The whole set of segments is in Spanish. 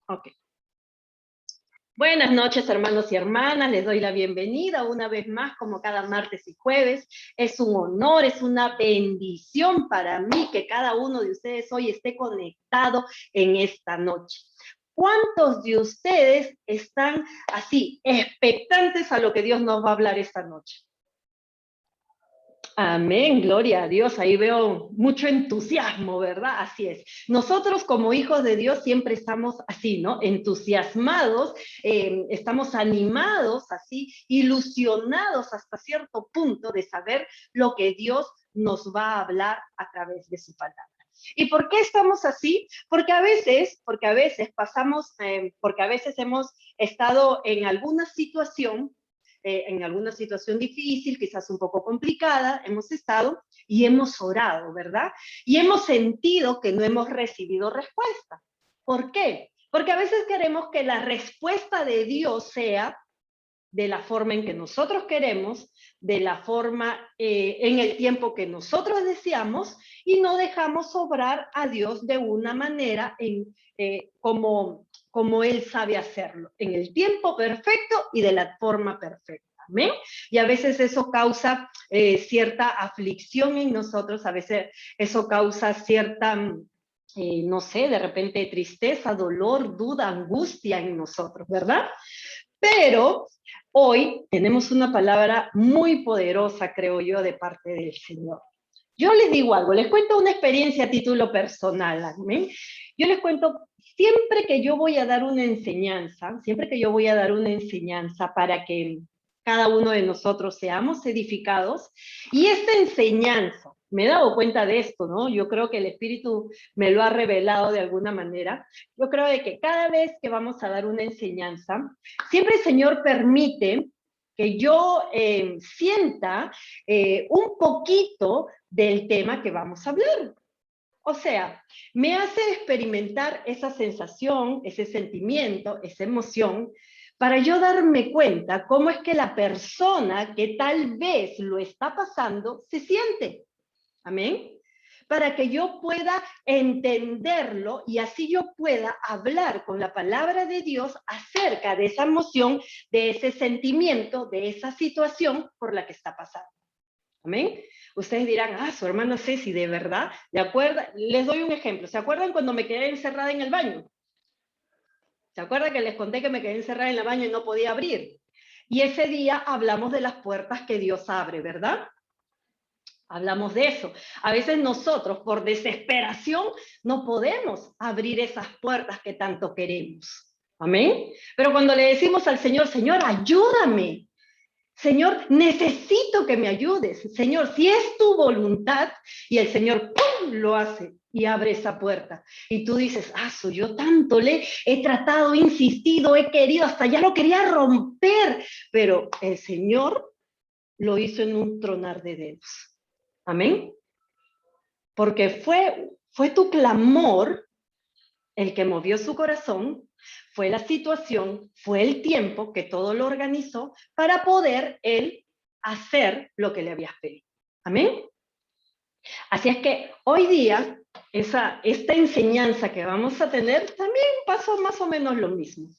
Ok. Buenas noches, hermanos y hermanas. Les doy la bienvenida una vez más, como cada martes y jueves. Es un honor, es una bendición para mí que cada uno de ustedes hoy esté conectado en esta noche. ¿Cuántos de ustedes están así, expectantes a lo que Dios nos va a hablar esta noche? Amén, gloria a Dios. Ahí veo mucho entusiasmo, ¿verdad? Así es. Nosotros como hijos de Dios siempre estamos así, ¿no? Entusiasmados, estamos animados, así, ilusionados hasta cierto punto de saber lo que Dios nos va a hablar a través de su palabra. ¿Y por qué estamos así? Porque a veces pasamos, porque a veces hemos estado en alguna situación difícil, quizás un poco complicada, hemos estado y hemos orado, ¿verdad? Y hemos sentido que no hemos recibido respuesta. ¿Por qué? Porque a veces queremos que la respuesta de Dios sea de la forma en que nosotros queremos, de la forma en el tiempo que nosotros deseamos, y no dejamos obrar a Dios de una manera como Él sabe hacerlo, en el tiempo perfecto y de la forma perfecta. ¿Amén? Y a veces eso causa cierta aflicción en nosotros, a veces eso causa cierta, no sé, de repente tristeza, dolor, duda, angustia en nosotros, ¿verdad? Pero hoy tenemos una palabra muy poderosa, creo yo, de parte del Señor. Yo les digo algo, les cuento una experiencia a título personal. ¿Amén? Yo les cuento, siempre que yo voy a dar una enseñanza, para que cada uno de nosotros seamos edificados, y esta enseñanza, me he dado cuenta de esto, ¿no? Yo creo que el Espíritu me lo ha revelado de alguna manera. Yo creo de que cada vez que vamos a dar una enseñanza, siempre el Señor permite que yo sienta un poquito del tema que vamos a hablar. O sea, me hace experimentar esa sensación, ese sentimiento, esa emoción, para yo darme cuenta cómo es que la persona que tal vez lo está pasando se siente. Amén. Para que yo pueda entenderlo y así yo pueda hablar con la palabra de Dios acerca de esa emoción, de ese sentimiento, de esa situación por la que está pasando. Amén. Ustedes dirán, su hermana Ceci, ¿de verdad? ¿De acuerdo? Les doy un ejemplo. ¿Se acuerdan cuando me quedé encerrada en el baño? ¿Se acuerdan que les conté que me quedé encerrada en el baño y no podía abrir? Y ese día hablamos de las puertas que Dios abre, ¿verdad? Hablamos de eso. A veces nosotros, por desesperación, no podemos abrir esas puertas que tanto queremos. Amén. Pero cuando le decimos al Señor, Señor, ayúdame. Señor, necesito que me ayudes. Señor, si es tu voluntad, y el Señor ¡pum!, lo hace y abre esa puerta. Y tú dices, yo tanto le he tratado, he insistido, he querido, hasta ya lo quería romper, pero el Señor lo hizo en un tronar de dedos. Amén. Porque fue tu clamor el que movió su corazón, fue la situación, fue el tiempo que todo lo organizó para poder él hacer lo que le habías pedido. Amén. Así es que hoy día, esta enseñanza que vamos a tener también pasó más o menos lo mismo,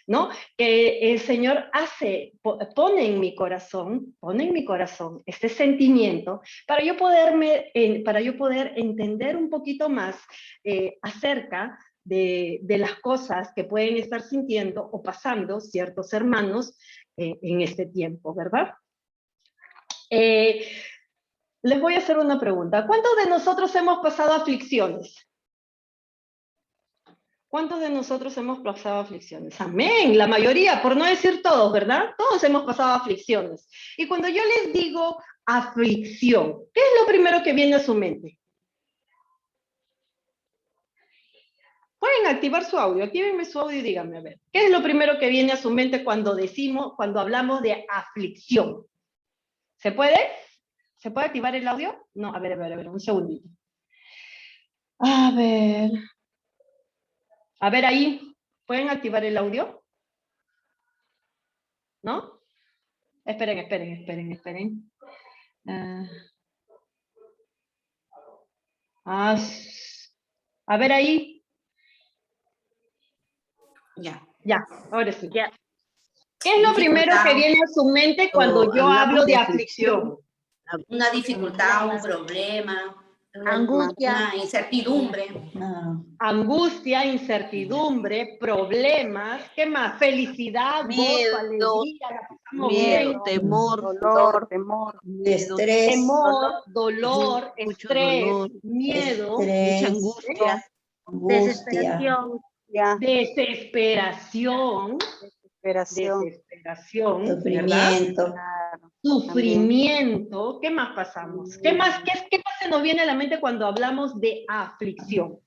¿no? Que el Señor pone en mi corazón este sentimiento para yo poder entender un poquito más acerca de las cosas que pueden estar sintiendo o pasando ciertos hermanos en este tiempo, ¿verdad? Les voy a hacer una pregunta. ¿Cuántos de nosotros hemos pasado aflicciones? ¿Cuántos de nosotros hemos pasado aflicciones? Amén, la mayoría, por no decir todos, ¿verdad? Todos hemos pasado aflicciones. Y cuando yo les digo aflicción, ¿qué es lo primero que viene a su mente? Pueden activar su audio, actívenme su audio y díganme, a ver, ¿qué es lo primero que viene a su mente cuando hablamos de aflicción? ¿Se puede? ¿Se puede activar el audio? No, a ver, un segundito. A ver ahí, ¿pueden activar el audio? ¿No? Esperen. A ver ahí. Ya, ahora sí. Ya. ¿Qué es lo primero que viene a su mente cuando yo hablo de aflicción? Una dificultad, un problema, Angustia. una incertidumbre. Angustia, incertidumbre, problemas, ¿qué más? Felicidad, gozo, alegría, la pasamos bien. Temor, Dolor, temor. estrés, Temor, dolor, mucho estrés, dolor, miedo, mucha angustia, Desesperación. Ya. desesperación, Desesperación. ¿verdad? sufrimiento, Claro. Sufrimiento. ¿Qué más pasamos? ¿Qué más se nos viene a la mente cuando hablamos de aflicción?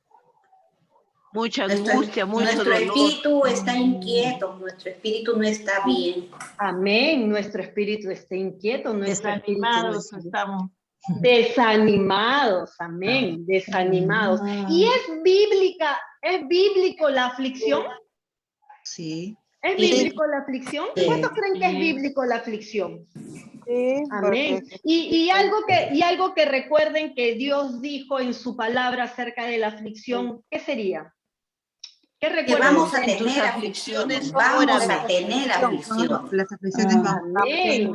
mucha angustia, mucho Nuestro dolor. espíritu está inquieto, nuestro espíritu no está bien. Amén. Nuestro espíritu está inquieto, nuestro espíritu no Desanimados está bien. estamos. Desanimados, amén, desanimados. ¿Y es bíblico la aflicción? Sí. ¿Es bíblico la aflicción? Sí. ¿Cuántos creen que es Sí. bíblico la aflicción? Sí, Amén. porque Y algo que recuerden que Dios dijo en su palabra acerca de la aflicción, ¿qué sería? ¿Qué Que recuerdan? vamos a En tus tener aflicciones, aflicciones, vamos órame. a tener aflicción. Las aflicciones van. Amén.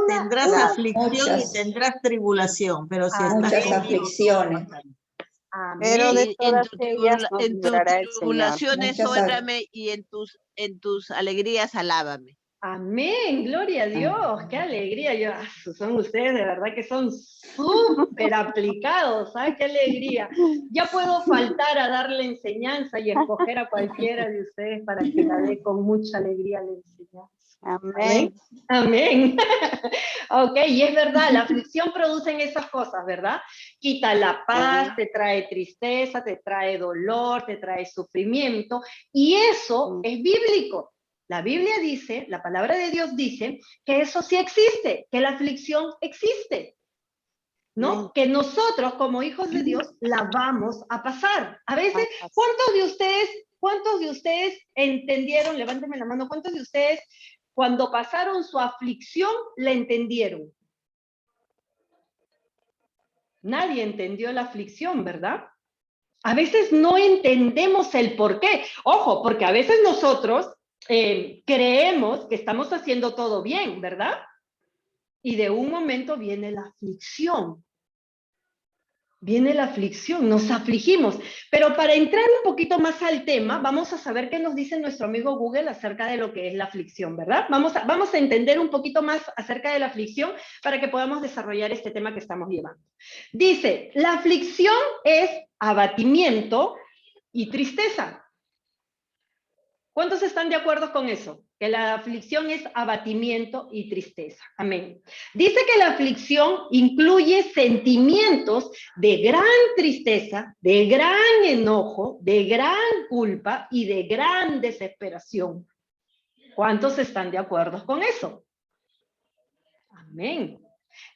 Tendrás aflicción muchas. y tendrás tribulación, pero si Amén. estás Muchas con Dios, aflicciones. pero Amén. de Y todas ellas nos en tus librará el Señor. tribulaciones, Muchas órame, y en tus alegrías, alábame. Amén, gloria a Dios, qué alegría. Son ustedes de verdad que son súper aplicados, ¿sabes? Qué alegría. Ya puedo faltar a darle enseñanza y escoger a cualquiera de ustedes para que la dé con mucha alegría la enseñanza. Amén. Amén. Ok, y es verdad, la aflicción produce esas cosas, ¿verdad? Quita la paz, te trae tristeza, te trae dolor, te trae sufrimiento, y eso es bíblico. La Biblia dice, la palabra de Dios dice, que eso sí existe, que la aflicción existe, ¿no? Que nosotros, como hijos de Dios, la vamos a pasar. A veces, ¿cuántos de ustedes entendieron? Levánteme la mano, ¿cuántos de ustedes, cuando pasaron su aflicción, la entendieron? Nadie entendió la aflicción, ¿verdad? A veces no entendemos el por qué. Ojo, porque a veces nosotros creemos que estamos haciendo todo bien, ¿verdad? Y de un momento viene la aflicción. Viene la aflicción, nos afligimos. Pero para entrar un poquito más al tema, vamos a saber qué nos dice nuestro amigo Google acerca de lo que es la aflicción, ¿verdad? Vamos a entender un poquito más acerca de la aflicción para que podamos desarrollar este tema que estamos llevando. Dice, la aflicción es abatimiento y tristeza. ¿Cuántos están de acuerdo con eso? Que la aflicción es abatimiento y tristeza. Amén. Dice que la aflicción incluye sentimientos de gran tristeza, de gran enojo, de gran culpa y de gran desesperación. ¿Cuántos están de acuerdo con eso? Amén.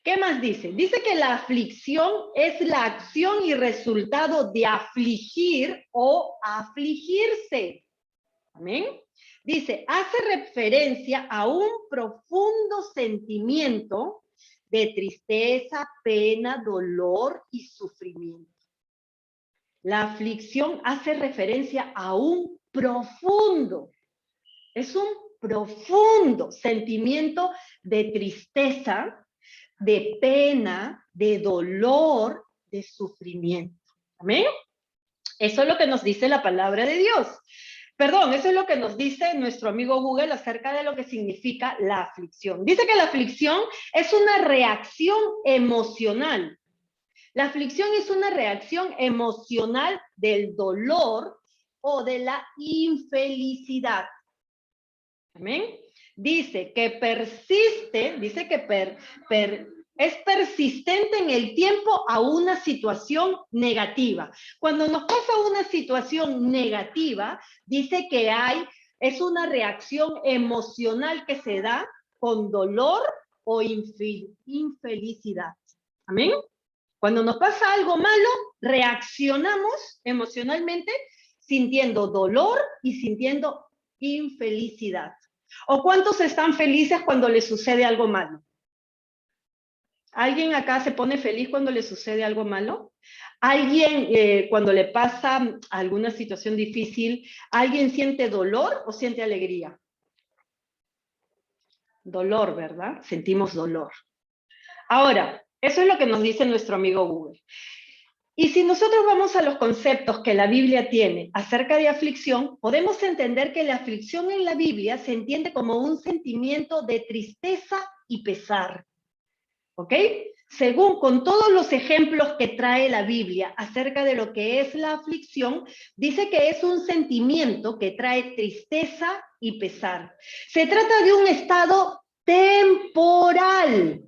¿Qué más dice? Dice que la aflicción es la acción y resultado de afligir o afligirse. Amén. Dice, hace referencia a un profundo sentimiento de tristeza, pena, dolor y sufrimiento. La aflicción hace referencia a un profundo, es un profundo sentimiento de tristeza, de pena, de dolor, de sufrimiento. Amén. Eso es lo que nos dice la palabra de Dios. Perdón, eso es lo que nos dice nuestro amigo Google acerca de lo que significa la aflicción. Dice que la aflicción es una reacción emocional. La aflicción es una reacción emocional del dolor o de la infelicidad. ¿Amén? Dice que persiste, dice que es persistente en el tiempo a una situación negativa. Cuando nos pasa una situación negativa, dice que es una reacción emocional que se da con dolor o infelicidad. ¿Amén? Cuando nos pasa algo malo, reaccionamos emocionalmente sintiendo dolor y sintiendo infelicidad. ¿O cuántos están felices cuando les sucede algo malo? ¿Alguien acá se pone feliz cuando le sucede algo malo? Alguien, cuando le pasa alguna situación difícil, ¿alguien siente dolor o siente alegría? Dolor, ¿verdad? Sentimos dolor. Ahora, eso es lo que nos dice nuestro amigo Google. Y si nosotros vamos a los conceptos que la Biblia tiene acerca de aflicción, podemos entender que la aflicción en la Biblia se entiende como un sentimiento de tristeza y pesar. ¿Ok? Según con todos los ejemplos que trae la Biblia acerca de lo que es la aflicción, dice que es un sentimiento que trae tristeza y pesar. Se trata de un estado temporal.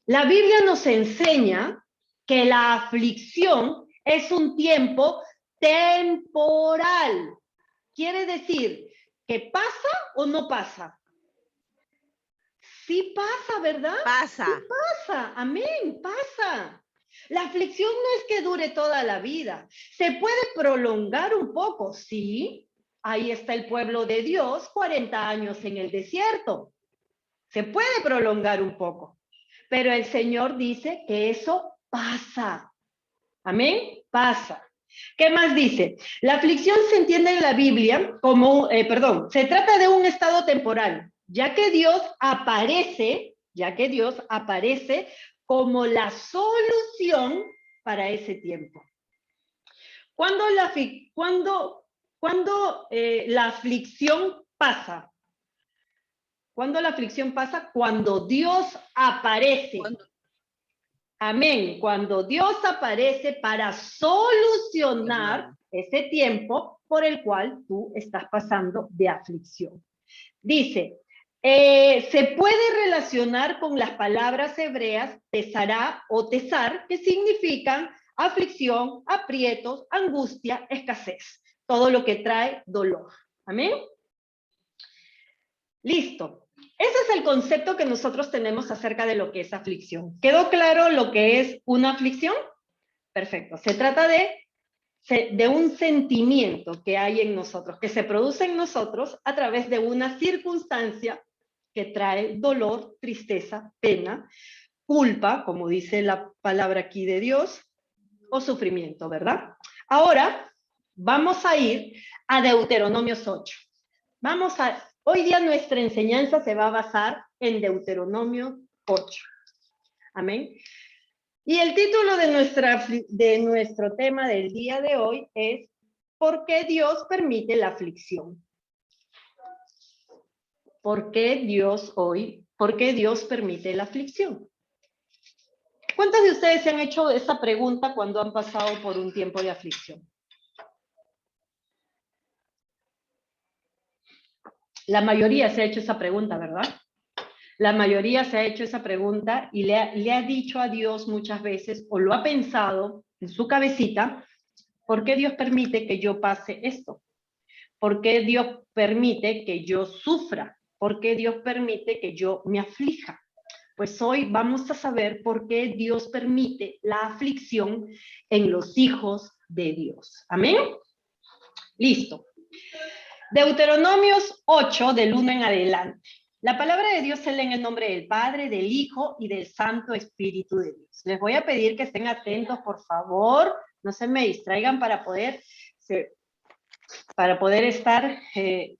La Biblia nos enseña que la aflicción es un tiempo temporal. Quiere decir que pasa o no pasa. Sí pasa, ¿verdad? Pasa. Sí pasa, amén, pasa. La aflicción no es que dure toda la vida. Se puede prolongar un poco, sí. Ahí está el pueblo de Dios, 40 años en el desierto. Se puede prolongar un poco. Pero el Señor dice que eso pasa. Amén, pasa. ¿Qué más dice? La aflicción se entiende en la Biblia como, se trata de un estado temporal, ya que Dios aparece como la solución para ese tiempo. ¿Cuándo la aflicción pasa? ¿Cuándo la aflicción pasa? Cuando Dios aparece. Amén. Cuando Dios aparece para solucionar ese tiempo por el cual tú estás pasando de aflicción. Dice, se puede relacionar con las palabras hebreas pesará o tesar, que significan aflicción, aprietos, angustia, escasez. Todo lo que trae dolor. Amén. Listo. Ese es el concepto que nosotros tenemos acerca de lo que es aflicción. ¿Quedó claro lo que es una aflicción? Perfecto. Se trata de un sentimiento que hay en nosotros, que se produce en nosotros a través de una circunstancia que trae dolor, tristeza, pena, culpa, como dice la palabra aquí de Dios, o sufrimiento, ¿verdad? Ahora vamos a ir a Deuteronomios 8. Hoy día nuestra enseñanza se va a basar en Deuteronomio 8. Amén. Y el título de nuestro tema del día de hoy es ¿por qué Dios permite la aflicción? ¿Por qué Dios permite la aflicción? ¿Cuántos de ustedes se han hecho esa pregunta cuando han pasado por un tiempo de aflicción? La mayoría se ha hecho esa pregunta, ¿verdad? La mayoría se ha hecho esa pregunta y le ha dicho a Dios muchas veces, o lo ha pensado en su cabecita, ¿por qué Dios permite que yo pase esto? ¿Por qué Dios permite que yo sufra? ¿Por qué Dios permite que yo me aflija? Pues hoy vamos a saber por qué Dios permite la aflicción en los hijos de Dios. ¿Amén? Listo. Deuteronomios 8, del 1 en adelante. La palabra de Dios se lee en el nombre del Padre, del Hijo y del Santo Espíritu de Dios. Les voy a pedir que estén atentos, por favor, no se me distraigan para poder estar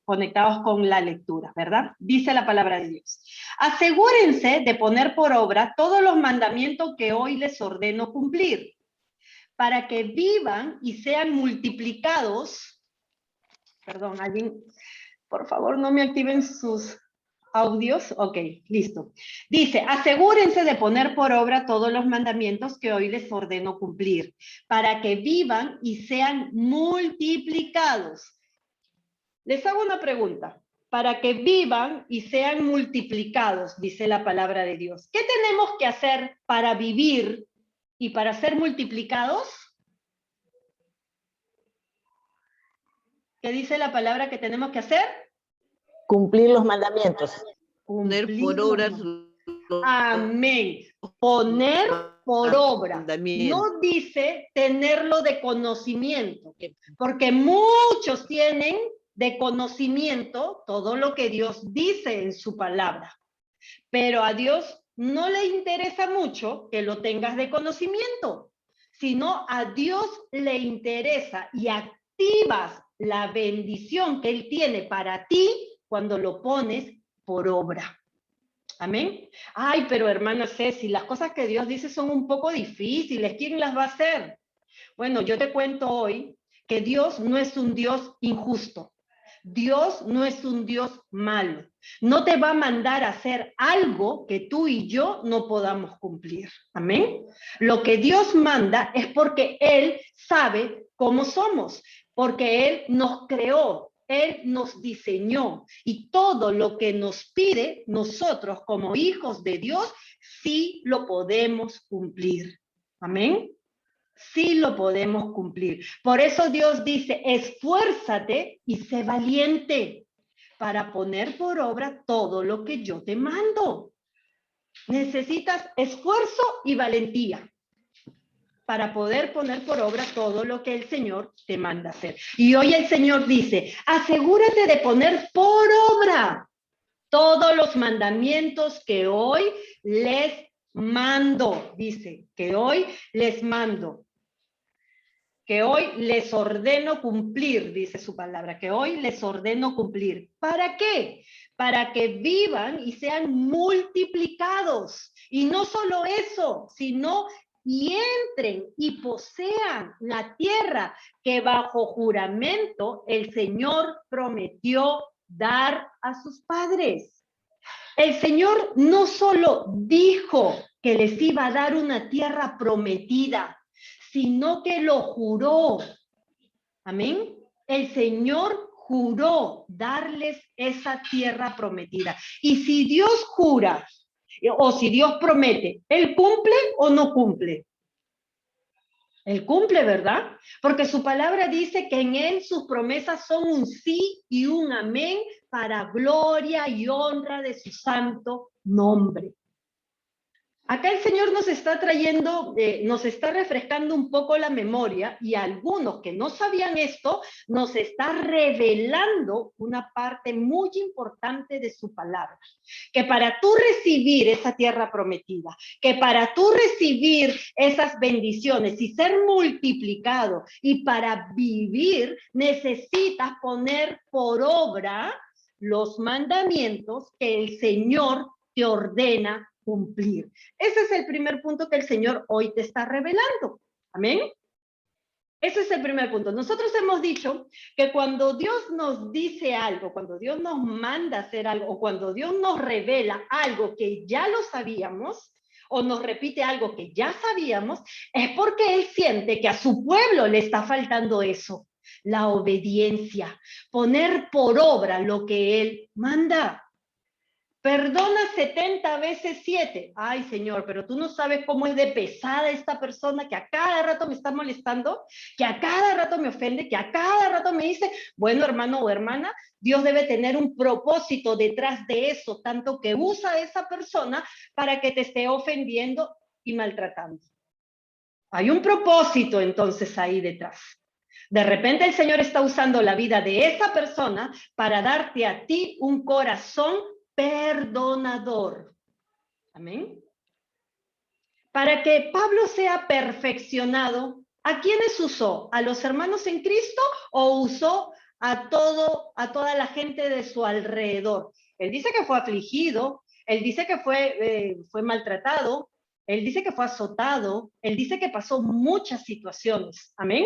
conectados con la lectura, ¿verdad? Dice la palabra de Dios. Asegúrense de poner por obra todos los mandamientos que hoy les ordeno cumplir, para que vivan y sean multiplicados. Perdón, alguien, por favor, no me activen sus audios. Ok, listo. Dice, asegúrense de poner por obra todos los mandamientos que hoy les ordeno cumplir, para que vivan y sean multiplicados. Les hago una pregunta. Para que vivan y sean multiplicados, dice la palabra de Dios. ¿Qué tenemos que hacer para vivir y para ser multiplicados? ¿Qué dice la palabra que tenemos que hacer? Cumplir los mandamientos. Poner por obra. Amén. Poner por obra. No dice tenerlo de conocimiento, porque muchos tienen de conocimiento todo lo que Dios dice en su palabra. Pero a Dios no le interesa mucho que lo tengas de conocimiento, sino a Dios le interesa y activas la bendición que Él tiene para ti cuando lo pones por obra. Amén. Ay, pero hermana Ceci, las cosas que Dios dice son un poco difíciles. ¿Quién las va a hacer? Bueno, yo te cuento hoy que Dios no es un Dios injusto. Dios no es un Dios malo. No te va a mandar a hacer algo que tú y yo no podamos cumplir. Amén. Lo que Dios manda es porque Él sabe cómo somos, porque Él nos creó. Él nos diseñó y todo lo que nos pide nosotros como hijos de Dios, sí lo podemos cumplir. Amén. Sí lo podemos cumplir. Por eso Dios dice, esfuérzate y sé valiente para poner por obra todo lo que yo te mando. Necesitas esfuerzo y valentía para poder poner por obra todo lo que el Señor te manda hacer. Y hoy el Señor dice, asegúrate de poner por obra todos los mandamientos que hoy les mando. Dice, que hoy les mando. Que hoy les ordeno cumplir, dice su palabra, que hoy les ordeno cumplir. ¿Para qué? Para que vivan y sean multiplicados. Y no solo eso, sino y entren y posean la tierra que bajo juramento el Señor prometió dar a sus padres. El Señor no solo dijo que les iba a dar una tierra prometida, sino que lo juró. Amén. El Señor juró darles esa tierra prometida. Y si Dios jura, o si Dios promete, ¿Él cumple o no cumple? Él cumple, ¿verdad? Porque su palabra dice que en Él sus promesas son un sí y un amén para gloria y honra de su santo nombre. Acá el Señor nos está trayendo, nos está refrescando un poco la memoria y a algunos que no sabían esto, nos está revelando una parte muy importante de su palabra. Que para tú recibir esa tierra prometida, que para tú recibir esas bendiciones y ser multiplicado y para vivir necesitas poner por obra los mandamientos que el Señor te ordena cumplir. Ese es el primer punto que el Señor hoy te está revelando. Amén. Ese es el primer punto. Nosotros hemos dicho que cuando Dios nos dice algo, cuando Dios nos manda hacer algo, o cuando Dios nos revela algo que ya lo sabíamos, o nos repite algo que ya sabíamos, es porque Él siente que a su pueblo le está faltando eso, la obediencia, poner por obra lo que Él manda. Perdona 70 veces 7. Ay, Señor, pero tú no sabes cómo es de pesada esta persona que a cada rato me está molestando, que a cada rato me ofende, que a cada rato me dice, bueno, hermano o hermana, Dios debe tener un propósito detrás de eso, tanto que usa a esa persona para que te esté ofendiendo y maltratando. Hay un propósito entonces ahí detrás. De repente el Señor está usando la vida de esa persona para darte a ti un corazón perdonador. Amén. Para que Pablo sea perfeccionado, ¿a quiénes usó? ¿A los hermanos en Cristo o usó a toda la gente de su alrededor? Él dice que fue afligido, él dice que fue maltratado, él dice que fue azotado, él dice que pasó muchas situaciones. Amén.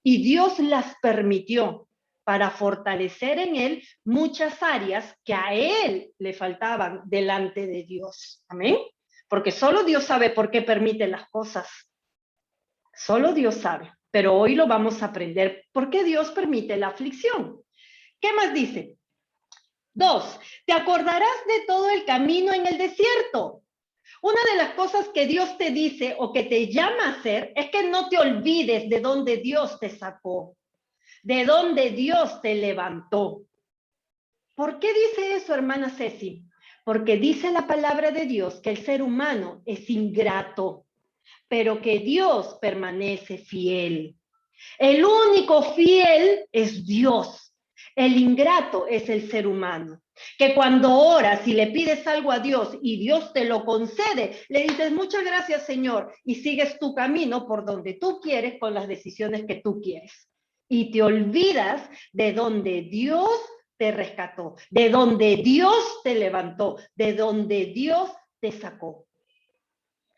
Y Dios las permitió para fortalecer en él muchas áreas que a él le faltaban delante de Dios. Amén. Porque solo Dios sabe por qué permite las cosas. Solo Dios sabe. Pero hoy lo vamos a aprender. ¿Por qué Dios permite la aflicción? ¿Qué más dice? 2. Te acordarás de todo el camino en el desierto. Una de las cosas que Dios te dice o que te llama a hacer es que no te olvides de dónde Dios te sacó, de dónde Dios te levantó. ¿Por qué dice eso, hermana Ceci? Porque dice la palabra de Dios que el ser humano es ingrato, pero que Dios permanece fiel. El único fiel es Dios. El ingrato es el ser humano. Que cuando oras y le pides algo a Dios y Dios te lo concede, le dices muchas gracias, Señor, y sigues tu camino por donde tú quieres con las decisiones que tú quieres. Y te olvidas de donde Dios te rescató, de donde Dios te levantó, de donde Dios te sacó.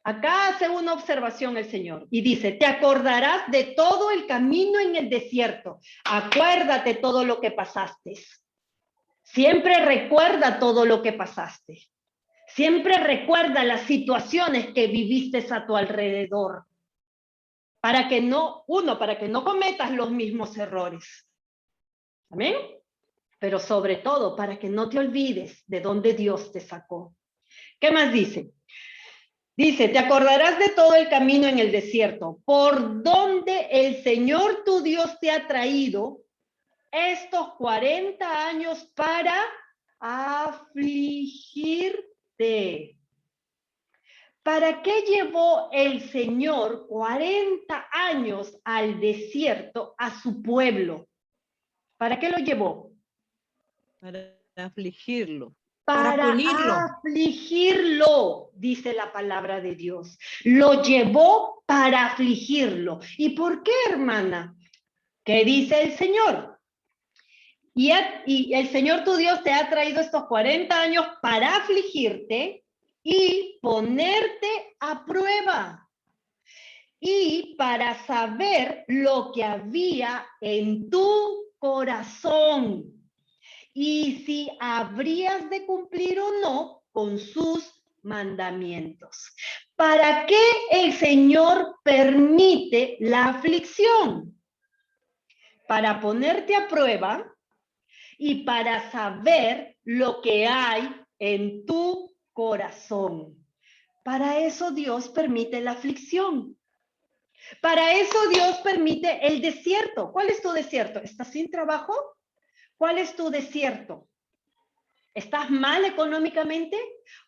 Acá hace una observación el Señor y dice, te acordarás de todo el camino en el desierto. Acuérdate todo lo que pasaste. Siempre recuerda todo lo que pasaste. Siempre recuerda las situaciones que viviste a tu alrededor. Para que no cometas los mismos errores. ¿Amén? Pero sobre todo, para que no te olvides de dónde Dios te sacó. ¿Qué más dice? Dice, te acordarás de todo el camino en el desierto, por donde el Señor tu Dios te ha traído estos 40 años para afligirte. ¿Para qué llevó el Señor 40 años al desierto a su pueblo? ¿Para qué lo llevó? Para afligirlo. Para pulirlo. afligirlo, dice la palabra de Dios. Lo llevó para afligirlo. ¿Y por qué, hermana? ¿Qué dice el Señor? Y el Señor tu Dios te ha traído estos 40 años para afligirte y ponerte a prueba. Y para saber lo que había en tu corazón. Y si habrías de cumplir o no con sus mandamientos. ¿Para qué el Señor permite la aflicción? Para ponerte a prueba y para saber lo que hay en tu corazón. Para eso Dios permite la aflicción. Para eso Dios permite el desierto. ¿Cuál es tu desierto? ¿Estás sin trabajo? ¿Cuál es tu desierto? ¿Estás mal económicamente?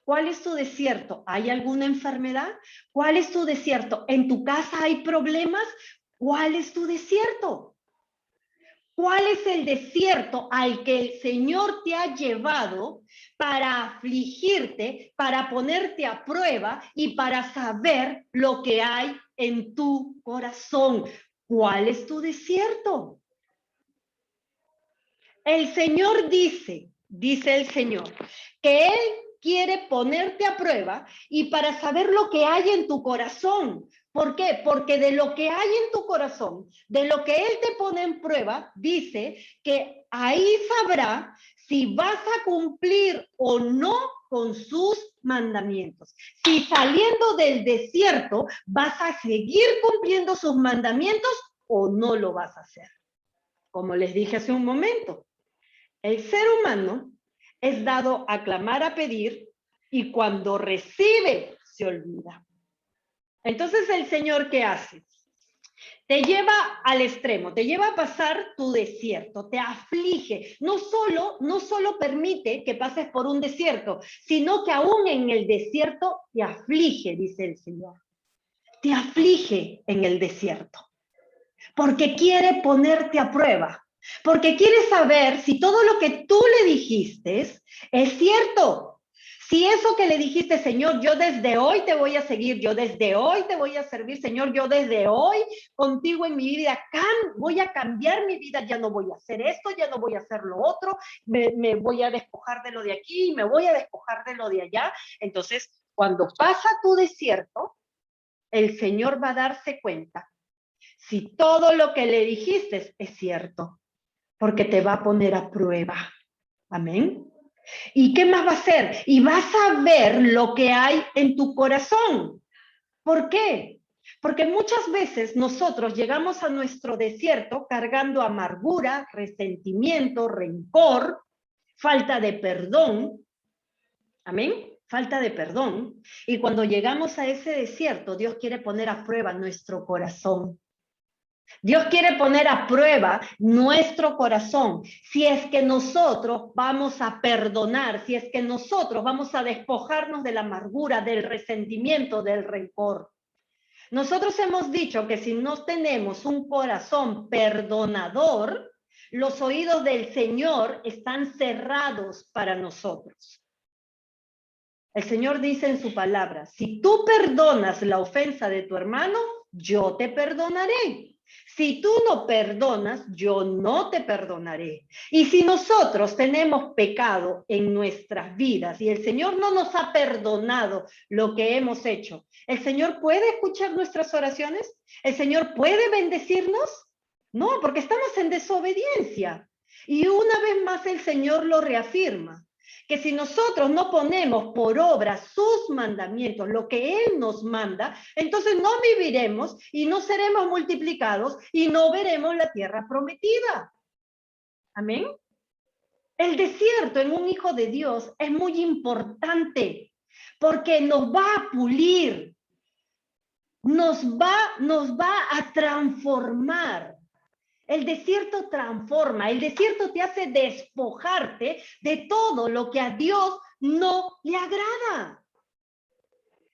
¿Cuál es tu desierto? ¿Hay alguna enfermedad? ¿Cuál es tu desierto? ¿En tu casa hay problemas? ¿Cuál es tu desierto? ¿Cuál es el desierto al que el Señor te ha llevado para afligirte, para ponerte a prueba y para saber lo que hay en tu corazón? ¿Cuál es tu desierto? El Señor dice el Señor, que Él quiere ponerte a prueba y para saber lo que hay en tu corazón. ¿Por qué? Porque de lo que hay en tu corazón, de lo que Él te pone en prueba, dice que ahí sabrá si vas a cumplir o no con sus mandamientos. Si saliendo del desierto vas a seguir cumpliendo sus mandamientos o no lo vas a hacer. Como les dije hace un momento, el ser humano es dado a clamar, a pedir, y cuando recibe, se olvida. Entonces, ¿el Señor qué hace? Te lleva al extremo, te lleva a pasar tu desierto, te aflige. No solo permite que pases por un desierto, sino que aún en el desierto te aflige, dice el Señor. Te aflige en el desierto, porque quiere ponerte a prueba. Porque quiere saber si todo lo que tú le dijiste es cierto. Si eso que le dijiste, Señor, yo desde hoy te voy a seguir, yo desde hoy te voy a servir, Señor, yo desde hoy contigo en mi vida voy a cambiar mi vida, ya no voy a hacer esto, ya no voy a hacer lo otro, me voy a despojar de lo de aquí, me voy a despojar de lo de allá. Entonces, cuando pasa tu desierto, el Señor va a darse cuenta si todo lo que le dijiste es cierto. Porque te va a poner a prueba. Amén. ¿Y qué más va a hacer? Y vas a ver lo que hay en tu corazón. ¿Por qué? Porque muchas veces nosotros llegamos a nuestro desierto cargando amargura, resentimiento, rencor, falta de perdón. Amén. Falta de perdón. Y cuando llegamos a ese desierto, Dios quiere poner a prueba nuestro corazón. Dios quiere poner a prueba nuestro corazón, si es que nosotros vamos a perdonar, si es que nosotros vamos a despojarnos de la amargura, del resentimiento, del rencor. Nosotros hemos dicho que si no tenemos un corazón perdonador, Los oídos del Señor están cerrados para nosotros. El Señor dice en su palabra, si tú perdonas la ofensa de tu hermano, yo te perdonaré. Si tú no perdonas, yo no te perdonaré. Y si nosotros tenemos pecado en nuestras vidas y el Señor no nos ha perdonado lo que hemos hecho, ¿el Señor puede escuchar nuestras oraciones? ¿El Señor puede bendecirnos? No, porque estamos en desobediencia. Y una vez más el Señor lo reafirma, que si nosotros no ponemos por obra sus mandamientos, lo que Él nos manda, entonces no viviremos y no seremos multiplicados y no veremos la tierra prometida. Amén. El desierto en un hijo de Dios es muy importante porque nos va a pulir, nos va a transformar. El desierto transforma, el desierto te hace despojarte de todo lo que a Dios no le agrada.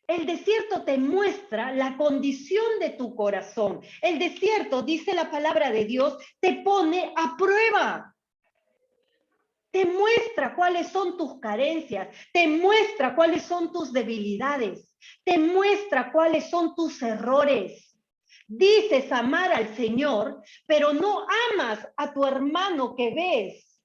El desierto te muestra la condición de tu corazón. El desierto, dice la palabra de Dios, te pone a prueba. Te muestra cuáles son tus carencias, te muestra cuáles son tus debilidades, te muestra cuáles son tus errores. Dices amar al Señor, pero no amas a tu hermano que ves.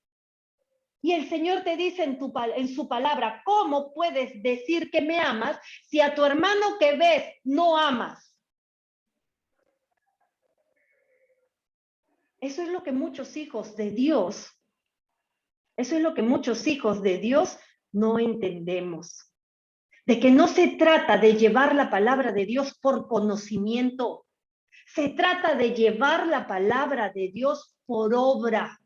Y el Señor te dice en su palabra, ¿cómo puedes decir que me amas si a tu hermano que ves no amas? Eso es lo que muchos hijos de Dios, no entendemos. De que no se trata de llevar la palabra de Dios por conocimiento. Se trata de llevar la palabra de Dios por obra.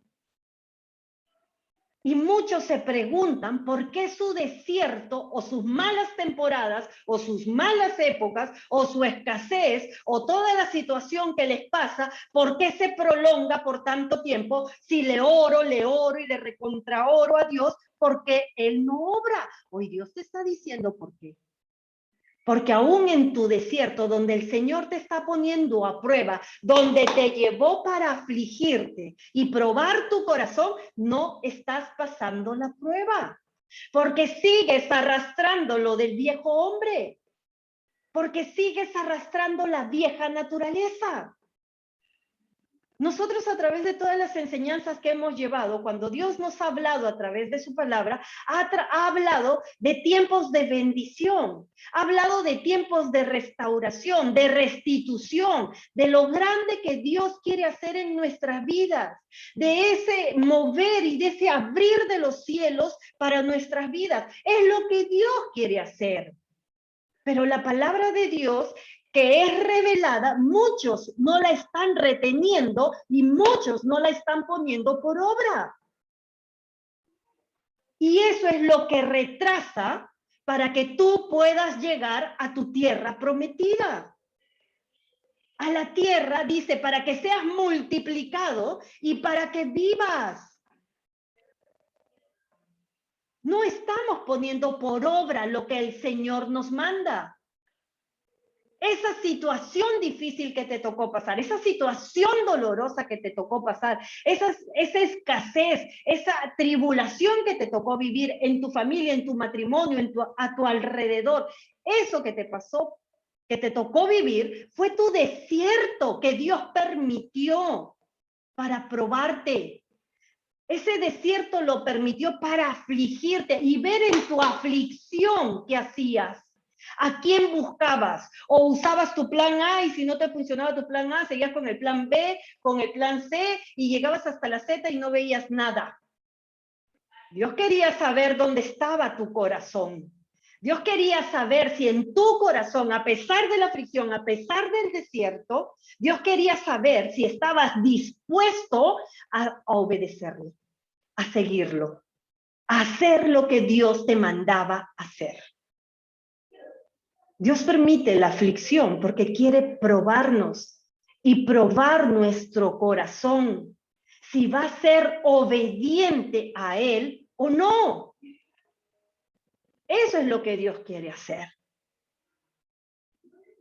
Y muchos se preguntan por qué su desierto o sus malas temporadas o sus malas épocas o su escasez o toda la situación que les pasa, por qué se prolonga por tanto tiempo si le oro y le recontraoro a Dios porque Él no obra. Hoy Dios te está diciendo por qué. Porque aún en tu desierto, donde el Señor te está poniendo a prueba, donde te llevó para afligirte y probar tu corazón, no estás pasando la prueba. Porque sigues arrastrando lo del viejo hombre. Porque sigues arrastrando la vieja naturaleza. Nosotros a través de todas las enseñanzas que hemos llevado, cuando Dios nos ha hablado a través de su palabra, ha hablado de tiempos de bendición, ha hablado de tiempos de restauración, de restitución, de lo grande que Dios quiere hacer en nuestras vidas, de ese mover y de ese abrir de los cielos para nuestras vidas. Es lo que Dios quiere hacer. Pero la palabra de Dios que es revelada, muchos no la están reteniendo y muchos no la están poniendo por obra. Y eso es lo que retrasa para que tú puedas llegar a tu tierra prometida. A la tierra, dice, para que seas multiplicado y para que vivas. No estamos poniendo por obra lo que el Señor nos manda. Esa situación difícil que te tocó pasar, esa situación dolorosa que te tocó pasar, esa escasez, esa tribulación que te tocó vivir en tu familia, en tu matrimonio, a tu alrededor, eso que te pasó, que te tocó vivir, fue tu desierto que Dios permitió para probarte. Ese desierto lo permitió para afligirte y ver en tu aflicción qué hacías. ¿A quién buscabas? ¿O usabas tu plan A y si no te funcionaba tu plan A, seguías con el plan B, con el plan C y llegabas hasta la Z y no veías nada? Dios quería saber dónde estaba tu corazón. Dios quería saber si en tu corazón, a pesar de la aflicción, a pesar del desierto, Dios quería saber si estabas dispuesto a obedecerle, a seguirlo, a hacer lo que Dios te mandaba hacer. Dios permite la aflicción porque quiere probarnos y probar nuestro corazón, si va a ser obediente a Él o no. Eso es lo que Dios quiere hacer.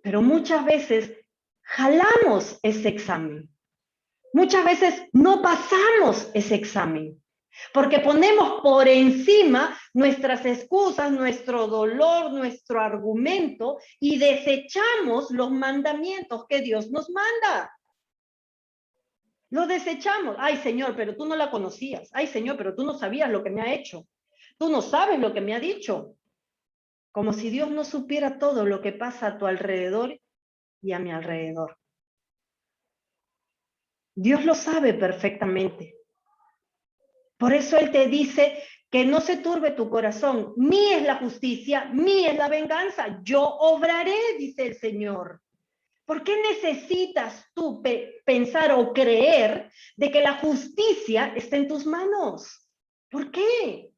Pero muchas veces jalamos ese examen. Muchas veces no pasamos ese examen, porque ponemos por encima nuestras excusas, nuestro dolor, nuestro argumento, y desechamos los mandamientos que Dios nos manda. Lo desechamos. Ay, Señor, pero tú no la conocías. Ay, Señor, pero tú no sabías lo que me ha hecho. Tú no sabes lo que me ha dicho. Como si Dios no supiera todo lo que pasa a tu alrededor y a mi alrededor. Dios lo sabe perfectamente. Por eso Él te dice que no se turbe tu corazón. Mía es la justicia, mía es la venganza. Yo obraré, dice el Señor. ¿Por qué necesitas tú pensar o creer de que la justicia está en tus manos? ¿Por qué?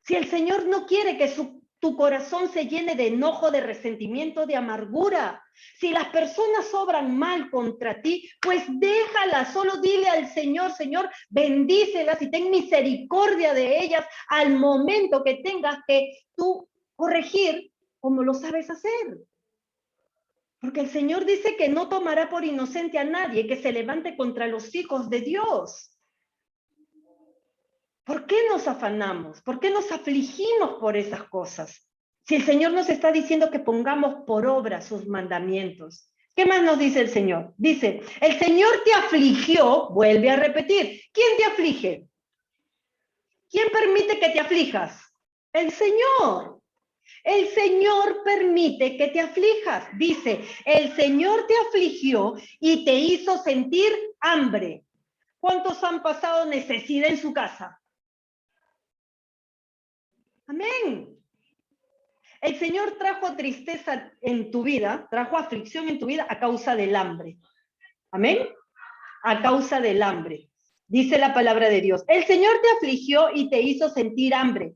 Si el Señor no quiere que tu corazón se llene de enojo, de resentimiento, de amargura. Si las personas obran mal contra ti, pues déjalas, solo dile al Señor, Señor, bendícelas y ten misericordia de ellas al momento que tengas que tú corregir como lo sabes hacer. Porque el Señor dice que no tomará por inocente a nadie que se levante contra los hijos de Dios. ¿Por qué nos afanamos? ¿Por qué nos afligimos por esas cosas? Si el Señor nos está diciendo que pongamos por obra sus mandamientos. ¿Qué más nos dice el Señor? Dice, el Señor te afligió, vuelve a repetir. ¿Quién te aflige? ¿Quién permite que te aflijas? El Señor. El Señor permite que te aflijas. Dice, el Señor te afligió y te hizo sentir hambre. ¿Cuántos han pasado necesidad en su casa? Amén. El Señor trajo tristeza en tu vida, trajo aflicción en tu vida a causa del hambre. Amén. A causa del hambre. Dice la palabra de Dios. El Señor te afligió y te hizo sentir hambre,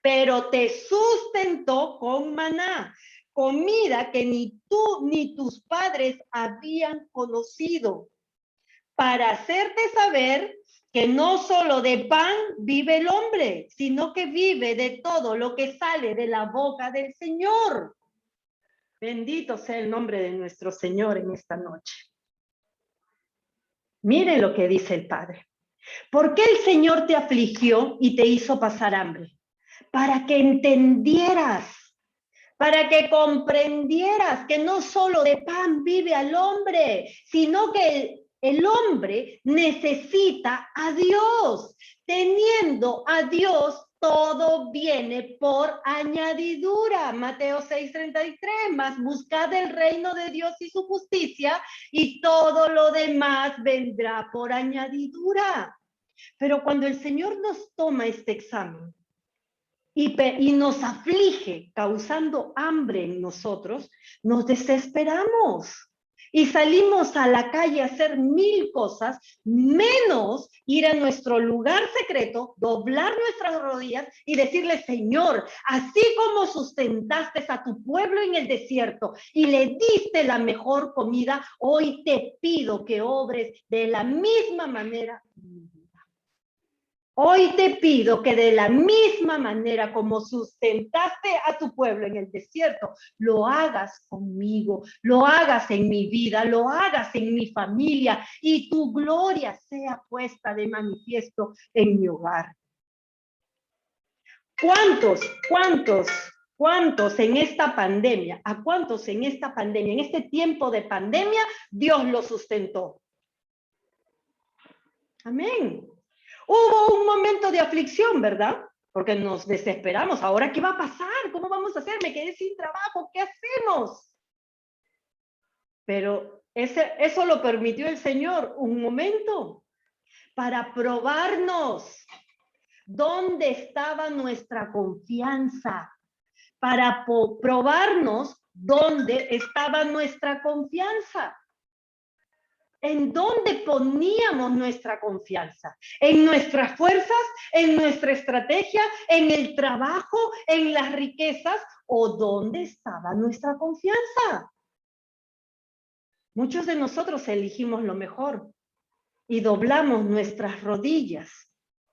pero te sustentó con maná, comida que ni tú ni tus padres habían conocido, para hacerte saber que no solo de pan vive el hombre, sino que vive de todo lo que sale de la boca del Señor. Bendito sea el nombre de nuestro Señor en esta noche. Mire lo que dice el Padre. ¿Por qué el Señor te afligió y te hizo pasar hambre? Para que entendieras, para que comprendieras que no solo de pan vive al hombre, sino que el hombre necesita a Dios. Teniendo a Dios, todo viene por añadidura. Mateo 6:33, más buscad el reino de Dios y su justicia, y todo lo demás vendrá por añadidura. Pero cuando el Señor nos toma este examen, y nos aflige causando hambre en nosotros, nos desesperamos y salimos a la calle a hacer 1000 cosas, menos ir a nuestro lugar secreto, doblar nuestras rodillas y decirle, Señor, así como sustentaste a tu pueblo en el desierto y le diste la mejor comida, hoy te pido que obres de la misma manera. Hoy te pido que de la misma manera como sustentaste a tu pueblo en el desierto, lo hagas conmigo, lo hagas en mi vida, lo hagas en mi familia y tu gloria sea puesta de manifiesto en mi hogar. ¿Cuántos en esta pandemia, a cuántos en esta pandemia, en este tiempo de pandemia, Dios lo sustentó? Amén. Hubo un momento de aflicción, ¿verdad? Porque nos desesperamos. ¿Ahora qué va a pasar? ¿Cómo vamos a hacer? Me quedé sin trabajo. ¿Qué hacemos? Pero eso lo permitió el Señor un momento para probarnos dónde estaba nuestra confianza. Para probarnos dónde estaba nuestra confianza. ¿En dónde poníamos nuestra confianza? ¿En nuestras fuerzas? ¿En nuestra estrategia? ¿En el trabajo? ¿En las riquezas? ¿O dónde estaba nuestra confianza? Muchos de nosotros elegimos lo mejor y doblamos nuestras rodillas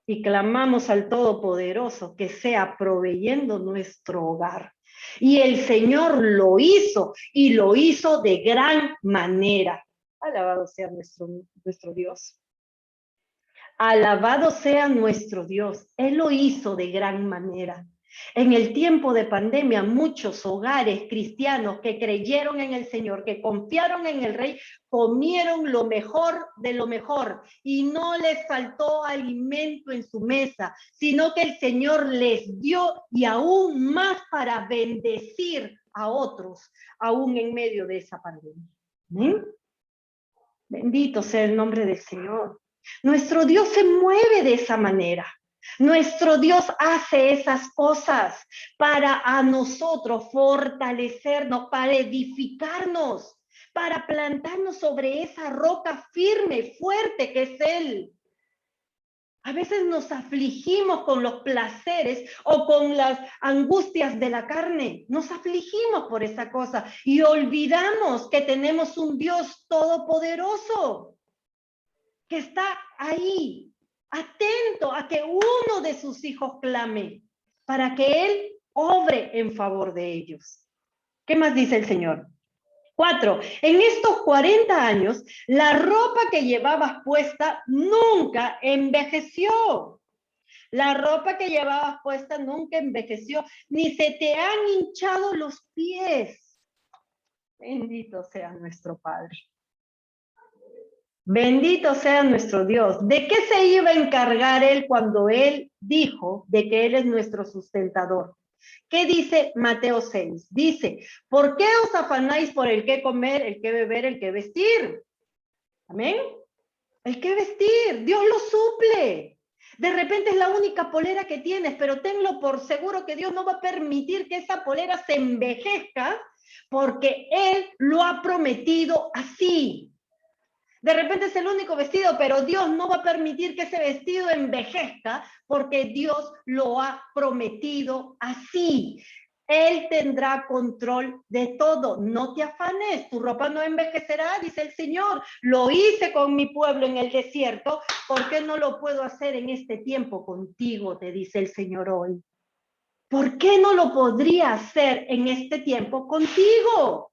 y clamamos al Todopoderoso que sea proveyendo nuestro hogar. Y el Señor lo hizo y lo hizo de gran manera. Alabado sea nuestro Dios. Alabado sea nuestro Dios. Él lo hizo de gran manera. En el tiempo de pandemia, muchos hogares cristianos que creyeron en el Señor, que confiaron en el Rey, comieron lo mejor de lo mejor y no les faltó alimento en su mesa, sino que el Señor les dio y aún más para bendecir a otros, aún en medio de esa pandemia. ¿Amén? Bendito sea el nombre del Señor. Nuestro Dios se mueve de esa manera. Nuestro Dios hace esas cosas para a nosotros fortalecernos, para edificarnos, para plantarnos sobre esa roca firme, fuerte que es Él. A veces nos afligimos con los placeres o con las angustias de la carne. Nos afligimos por esa cosa y olvidamos que tenemos un Dios todopoderoso que está ahí, atento a que uno de sus hijos clame para que Él obre en favor de ellos. ¿Qué más dice el Señor? 4. En estos 40 años, la ropa que llevabas puesta nunca envejeció. La ropa que llevabas puesta nunca envejeció, ni se te han hinchado los pies. Bendito sea nuestro Padre. Bendito sea nuestro Dios. ¿De qué se iba a encargar Él cuando Él dijo de que Él es nuestro sustentador? ¿Qué dice Mateo 6? Dice, ¿por qué os afanáis por el qué comer, el qué beber, el qué vestir? ¿Amén? El qué vestir, Dios lo suple. De repente es la única polera que tienes, pero tenlo por seguro que Dios no va a permitir que esa polera se envejezca porque Él lo ha prometido así. De repente es el único vestido, pero Dios no va a permitir que ese vestido envejezca porque Dios lo ha prometido así. Él tendrá control de todo. No te afanes, tu ropa no envejecerá, dice el Señor. Lo hice con mi pueblo en el desierto, ¿por qué no lo puedo hacer en este tiempo contigo? Te dice el Señor hoy. ¿Por qué no lo podría hacer en este tiempo contigo?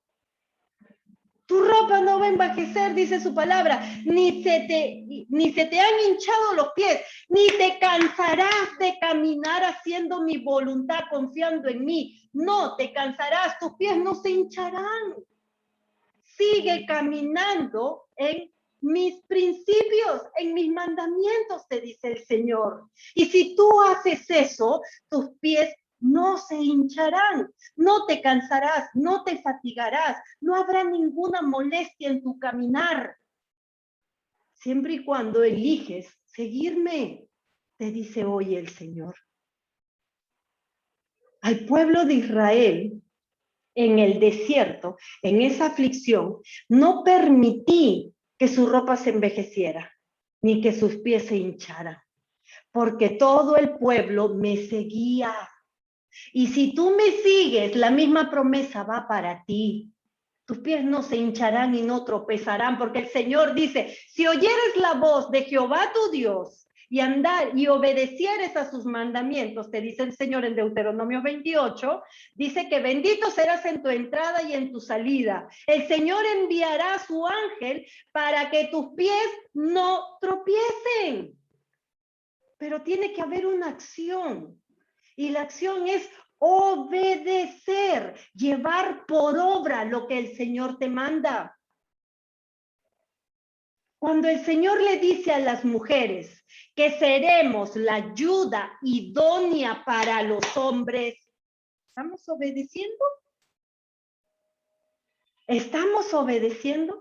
Tu ropa no va a envejecer, dice su palabra, ni se te han hinchado los pies, ni te cansarás de caminar haciendo mi voluntad, confiando en mí. No te cansarás, tus pies no se hincharán. Sigue caminando en mis principios, en mis mandamientos, te dice el Señor. Y si tú haces eso, tus pies no se hincharán, no te cansarás, no te fatigarás, no habrá ninguna molestia en tu caminar. Siempre y cuando eliges seguirme, te dice hoy el Señor. Al pueblo de Israel, en el desierto, en esa aflicción, no permití que su ropa se envejeciera, ni que sus pies se hincharan, porque todo el pueblo me seguía. Y si tú me sigues, la misma promesa va para ti. Tus pies no se hincharán y no tropezarán, porque el Señor dice, si oyeres la voz de Jehová tu Dios y andar y obedecieres a sus mandamientos, te dice el Señor en Deuteronomio 28, dice que bendito serás en tu entrada y en tu salida. El Señor enviará a su ángel para que tus pies no tropiecen. Pero tiene que haber una acción. Y la acción es obedecer, llevar por obra lo que el Señor te manda. Cuando el Señor le dice a las mujeres que seremos la ayuda idónea para los hombres, ¿estamos obedeciendo? ¿Estamos obedeciendo?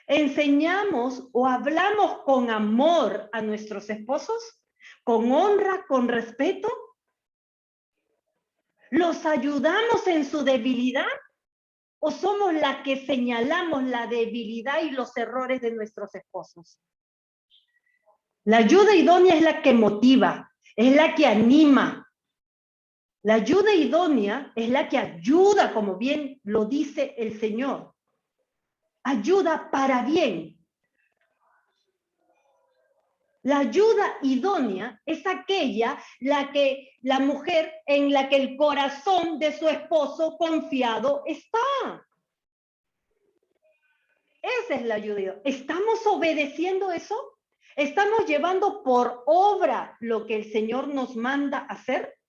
¿Enseñamos o hablamos con amor a nuestros esposos? ¿Con honra, con respeto? ¿Los ayudamos en su debilidad? ¿O somos las que señalamos la debilidad y los errores de nuestros esposos? La ayuda idónea es la que motiva, es la que anima. La ayuda idónea es la que ayuda, como bien lo dice el Señor. Ayuda para bien. La ayuda idónea es aquella la mujer en la que el corazón de su esposo confiado está. Esa es la ayuda. ¿Estamos obedeciendo eso? ¿Estamos llevando por obra lo que el Señor nos manda hacer?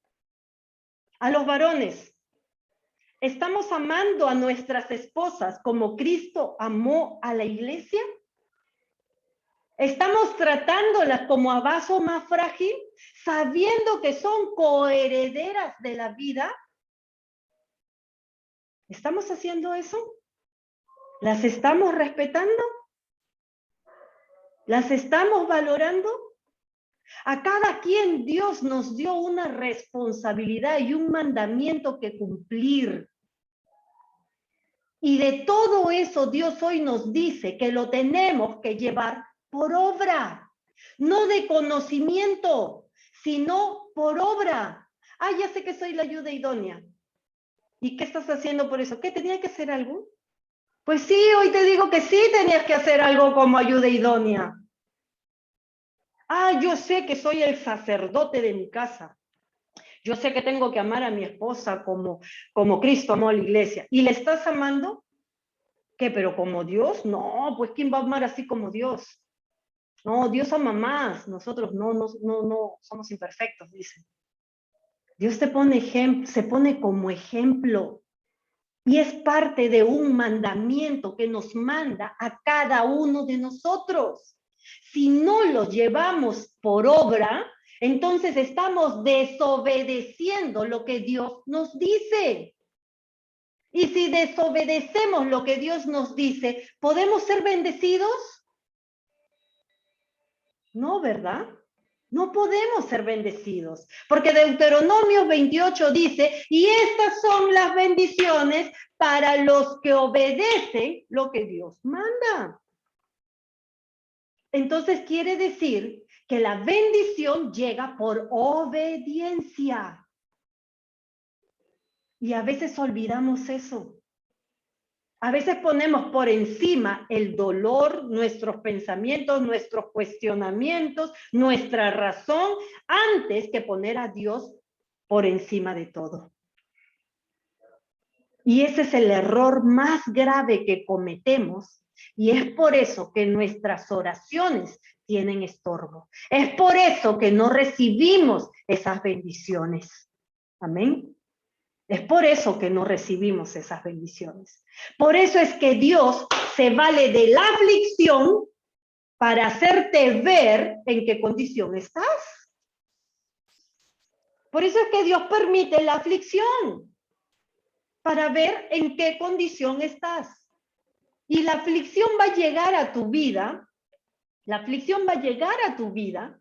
A los varones, ¿estamos amando a nuestras esposas como Cristo amó a la iglesia? ¿Estamos tratándolas como a vaso más frágil, sabiendo que son coherederas de la vida? ¿Estamos haciendo eso? ¿Las estamos respetando? ¿Las estamos valorando? A cada quien Dios nos dio una responsabilidad y un mandamiento que cumplir. Y de todo eso Dios hoy nos dice que lo tenemos que llevar por obra, no de conocimiento, sino por obra. Ah, ya sé que soy la ayuda idónea. ¿Y qué estás haciendo por eso? ¿Qué, tenía que hacer algo? Pues sí, hoy te digo que sí tenías que hacer algo como ayuda idónea. Ah, yo sé que soy el sacerdote de mi casa. Yo sé que tengo que amar a mi esposa como Cristo amó a la iglesia. ¿Y le estás amando? ¿Qué? ¿Pero como Dios? No, pues ¿quién va a amar así como Dios? No, Dios ama más. Nosotros no somos imperfectos, dice. Dios te pone se pone como ejemplo. Y es parte de un mandamiento que nos manda a cada uno de nosotros. Si no lo llevamos por obra, entonces estamos desobedeciendo lo que Dios nos dice. Y si desobedecemos lo que Dios nos dice, ¿podemos ser bendecidos? No, ¿verdad? No podemos ser bendecidos, porque Deuteronomio 28 dice, y estas son las bendiciones para los que obedecen lo que Dios manda. Entonces quiere decir que la bendición llega por obediencia. Y a veces olvidamos eso. A veces ponemos por encima el dolor, nuestros pensamientos, nuestros cuestionamientos, nuestra razón, antes que poner a Dios por encima de todo. Y ese es el error más grave que cometemos, y es por eso que nuestras oraciones tienen estorbo. Es por eso que no recibimos esas bendiciones. Amén. Es por eso que no recibimos esas bendiciones. Por eso es que Dios se vale de la aflicción para hacerte ver en qué condición estás. Por eso es que Dios permite la aflicción, para ver en qué condición estás. Y la aflicción va a llegar a tu vida, la aflicción va a llegar a tu vida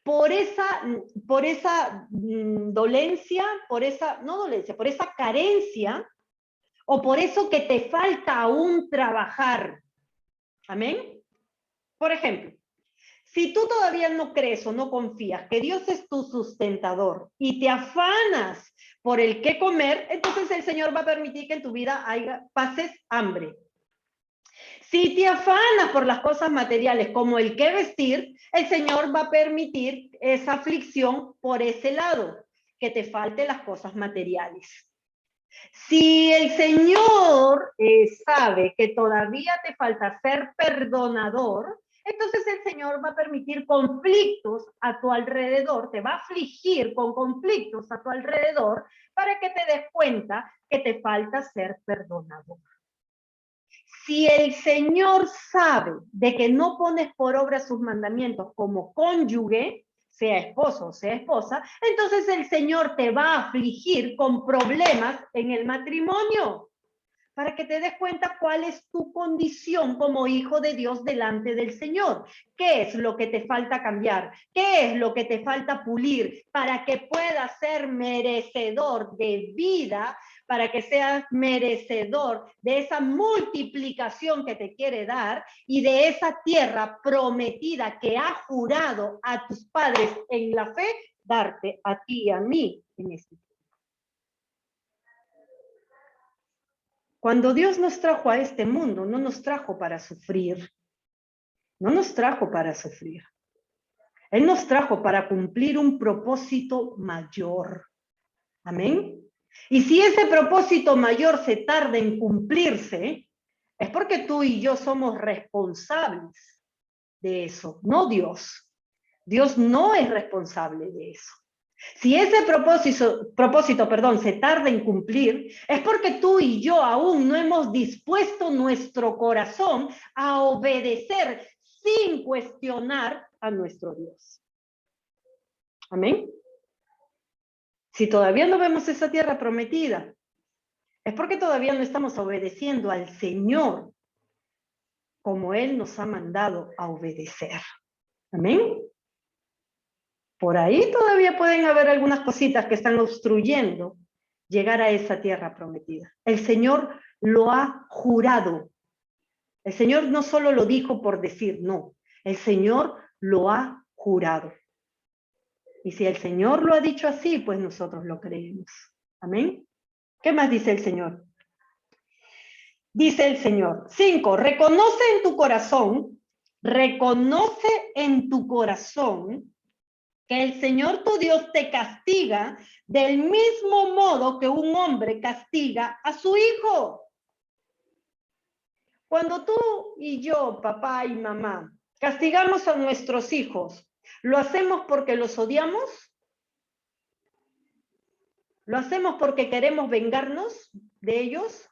por esa dolencia, por esa carencia, o por eso que te falta aún trabajar. ¿Amén? Por ejemplo, si tú todavía no crees o no confías que Dios es tu sustentador y te afanas por el qué comer, entonces el Señor va a permitir que en tu vida pases hambre. Si te afanas por las cosas materiales como el qué vestir, el Señor va a permitir esa aflicción por ese lado, que te falten las cosas materiales. Si el Señor sabe que todavía te falta ser perdonador, entonces el Señor va a permitir conflictos a tu alrededor, te va a afligir con conflictos a tu alrededor para que te des cuenta que te falta ser perdonador. Si el Señor sabe de que no pones por obra sus mandamientos como cónyuge, sea esposo o sea esposa, entonces el Señor te va a afligir con problemas en el matrimonio, para que te des cuenta cuál es tu condición como hijo de Dios delante del Señor. ¿Qué es lo que te falta cambiar? ¿Qué es lo que te falta pulir para que puedas ser merecedor de vida, para que seas merecedor de esa multiplicación que te quiere dar y de esa tierra prometida que ha jurado a tus padres en la fe darte a ti y a mí en este tiempo? Cuando Dios nos trajo a este mundo, no nos trajo para sufrir. No nos trajo para sufrir. Él nos trajo para cumplir un propósito mayor. Amén. Y si ese propósito mayor se tarda en cumplirse, Es porque tú y yo somos responsables de eso, no Dios. Dios no es responsable de eso. Si ese propósito, se tarda en cumplir, es porque tú y yo aún no hemos dispuesto nuestro corazón a obedecer sin cuestionar a nuestro Dios. Amén. Si todavía no vemos esa tierra prometida, es porque todavía no estamos obedeciendo al Señor como Él nos ha mandado a obedecer. Amén. Por ahí todavía pueden haber algunas cositas que están obstruyendo llegar a esa tierra prometida. El Señor lo ha jurado. El Señor no solo lo dijo por decir, no. El Señor lo ha jurado. Y si el Señor lo ha dicho así, pues nosotros lo creemos. Amén. ¿Qué más dice el Señor? Dice el Señor, 5, reconoce en tu corazón que el Señor tu Dios te castiga del mismo modo que un hombre castiga a su hijo. Cuando tú y yo, papá y mamá, castigamos a nuestros hijos, ¿lo hacemos porque los odiamos? ¿Lo hacemos porque queremos vengarnos de ellos?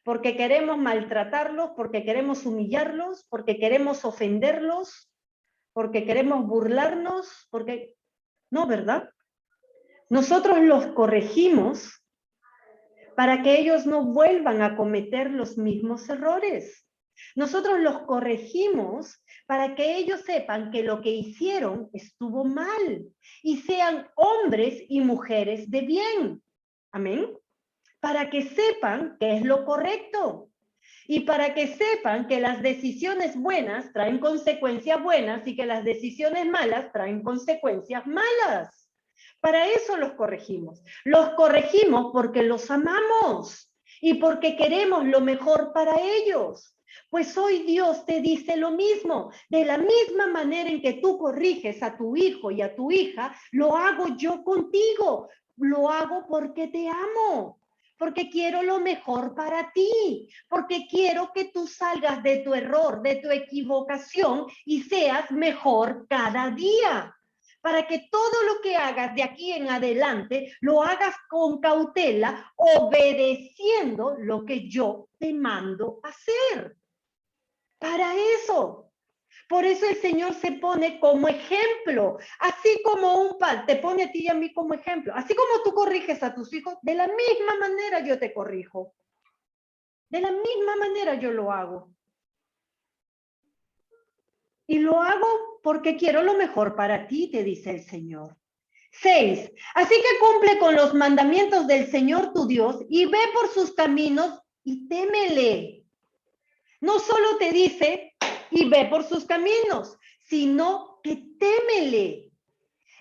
¿Porque queremos maltratarlos? ¿Porque queremos humillarlos? ¿Porque queremos ofenderlos? ¿Porque queremos burlarnos? Porque no, ¿verdad? Nosotros los corregimos para que ellos no vuelvan a cometer los mismos errores. Nosotros los corregimos para que ellos sepan que lo que hicieron estuvo mal y sean hombres y mujeres de bien. Amén. Para que sepan que es lo correcto y para que sepan que las decisiones buenas traen consecuencias buenas y que las decisiones malas traen consecuencias malas. Para eso los corregimos. Los corregimos porque los amamos y porque queremos lo mejor para ellos. Pues hoy Dios te dice lo mismo. De la misma manera en que tú corriges a tu hijo y a tu hija, lo hago yo contigo. Lo hago porque te amo. Porque quiero lo mejor para ti, porque quiero que tú salgas de tu error, de tu equivocación y seas mejor cada día. Para que todo lo que hagas de aquí en adelante, lo hagas con cautela, obedeciendo lo que yo te mando hacer. Para eso. Por eso el Señor se pone como ejemplo, así como un padre te pone a ti y a mí como ejemplo, así como tú corriges a tus hijos, de la misma manera yo te corrijo. De la misma manera yo lo hago. Y lo hago porque quiero lo mejor para ti, te dice el Señor. 6. Así que cumple con los mandamientos del Señor tu Dios y ve por sus caminos y témele. No solo te dice y ve por sus caminos, sino que témele.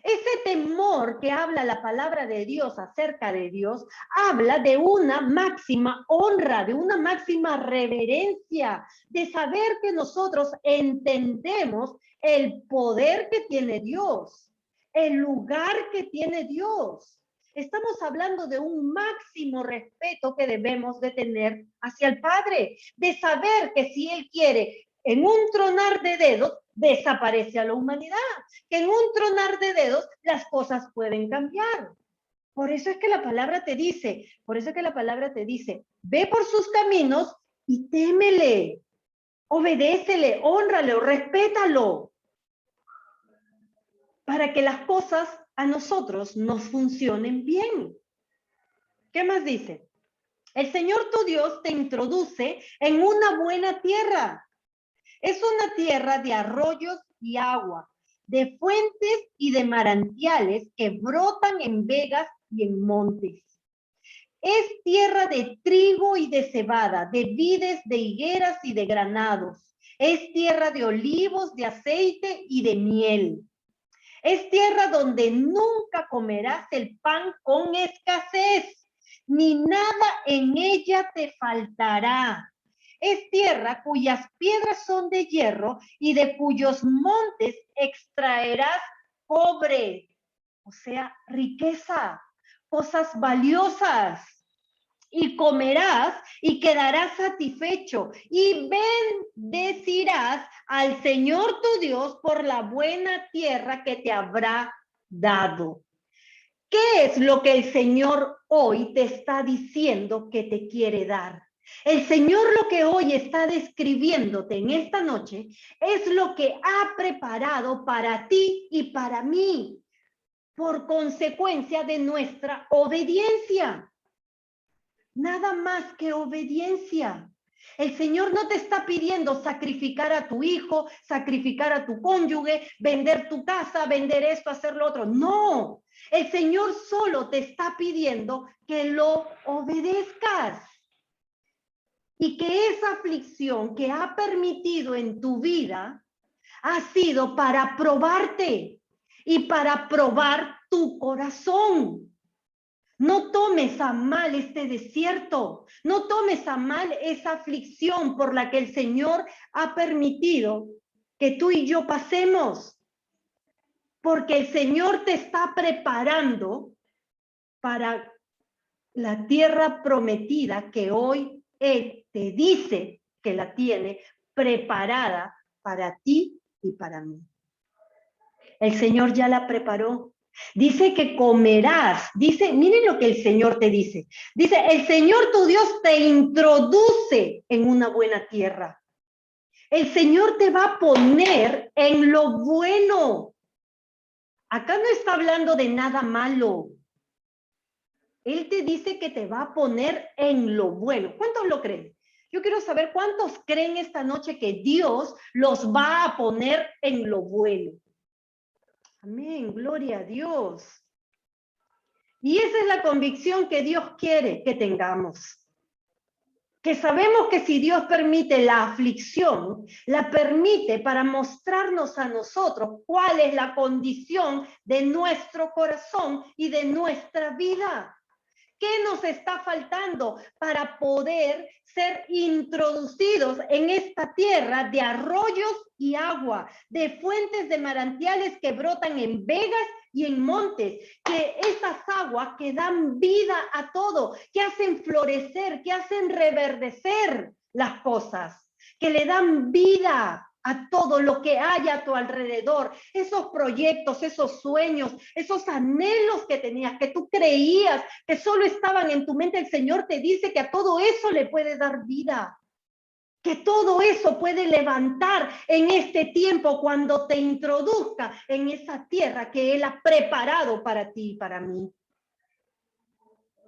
Ese temor que habla la palabra de Dios acerca de Dios, habla de una máxima honra, de una máxima reverencia, de saber que nosotros entendemos el poder que tiene Dios, el lugar que tiene Dios. Estamos hablando de un máximo respeto que debemos de tener hacia el Padre, de saber que si Él quiere, en un tronar de dedos, desaparece a la humanidad, que en un tronar de dedos las cosas pueden cambiar. Por eso es que la palabra te dice, ve por sus caminos y témele, obedécele, hónrale, respétalo, para que las cosas a nosotros nos funcionen bien. ¿Qué más dice? El Señor tu Dios te introduce en una buena tierra. Es una tierra de arroyos y agua, de fuentes y de manantiales que brotan en vegas y en montes. Es tierra de trigo y de cebada, de vides, de higueras y de granados. Es tierra de olivos, de aceite y de miel. Es tierra donde nunca comerás el pan con escasez, ni nada en ella te faltará. Es tierra cuyas piedras son de hierro y de cuyos montes extraerás cobre, o sea, riqueza, cosas valiosas. y comerás y quedarás satisfecho y bendecirás al Señor tu Dios por la buena tierra que te habrá dado. ¿Qué es lo que el Señor hoy te está diciendo que te quiere dar? El Señor lo que hoy está describiéndote en esta noche es lo que ha preparado para ti y para mí por consecuencia de nuestra obediencia. Nada más que obediencia. El Señor no te está pidiendo sacrificar a tu hijo, sacrificar a tu cónyuge, vender tu casa, vender esto, hacer lo otro. No, el Señor solo te está pidiendo que lo obedezcas. Y que esa aflicción que ha permitido en tu vida ha sido para probarte y para probar tu corazón. No tomes a mal este desierto, no tomes a mal esa aflicción por la que el Señor ha permitido que tú y yo pasemos, porque el Señor te está preparando para la tierra prometida que hoy Él te dice que la tiene preparada para ti y para mí. El Señor ya la preparó. Dice que comerás. Dice, miren lo que el Señor te dice. Dice, el Señor tu Dios te introduce en una buena tierra. El Señor te va a poner en lo bueno. Acá no está hablando de nada malo. Él te dice que te va a poner en lo bueno. ¿Cuántos lo creen? Yo quiero saber cuántos creen esta noche que Dios los va a poner en lo bueno. Amén, gloria a Dios. Y esa es la convicción que Dios quiere que tengamos. Que sabemos que si Dios permite la aflicción, la permite para mostrarnos a nosotros cuál es la condición de nuestro corazón y de nuestra vida. ¿Qué nos está faltando para poder ser introducidos en esta tierra de arroyos y agua, de fuentes de manantiales que brotan en vegas y en montes, que esas aguas que dan vida a todo, que hacen florecer, que hacen reverdecer las cosas, que le dan vida a todo lo que hay a tu alrededor, esos proyectos, esos sueños, esos anhelos que tenías, que tú creías que solo estaban en tu mente, el Señor te dice que a todo eso le puede dar vida, que todo eso puede levantar en este tiempo cuando te introduzca en esa tierra que Él ha preparado para ti y para mí.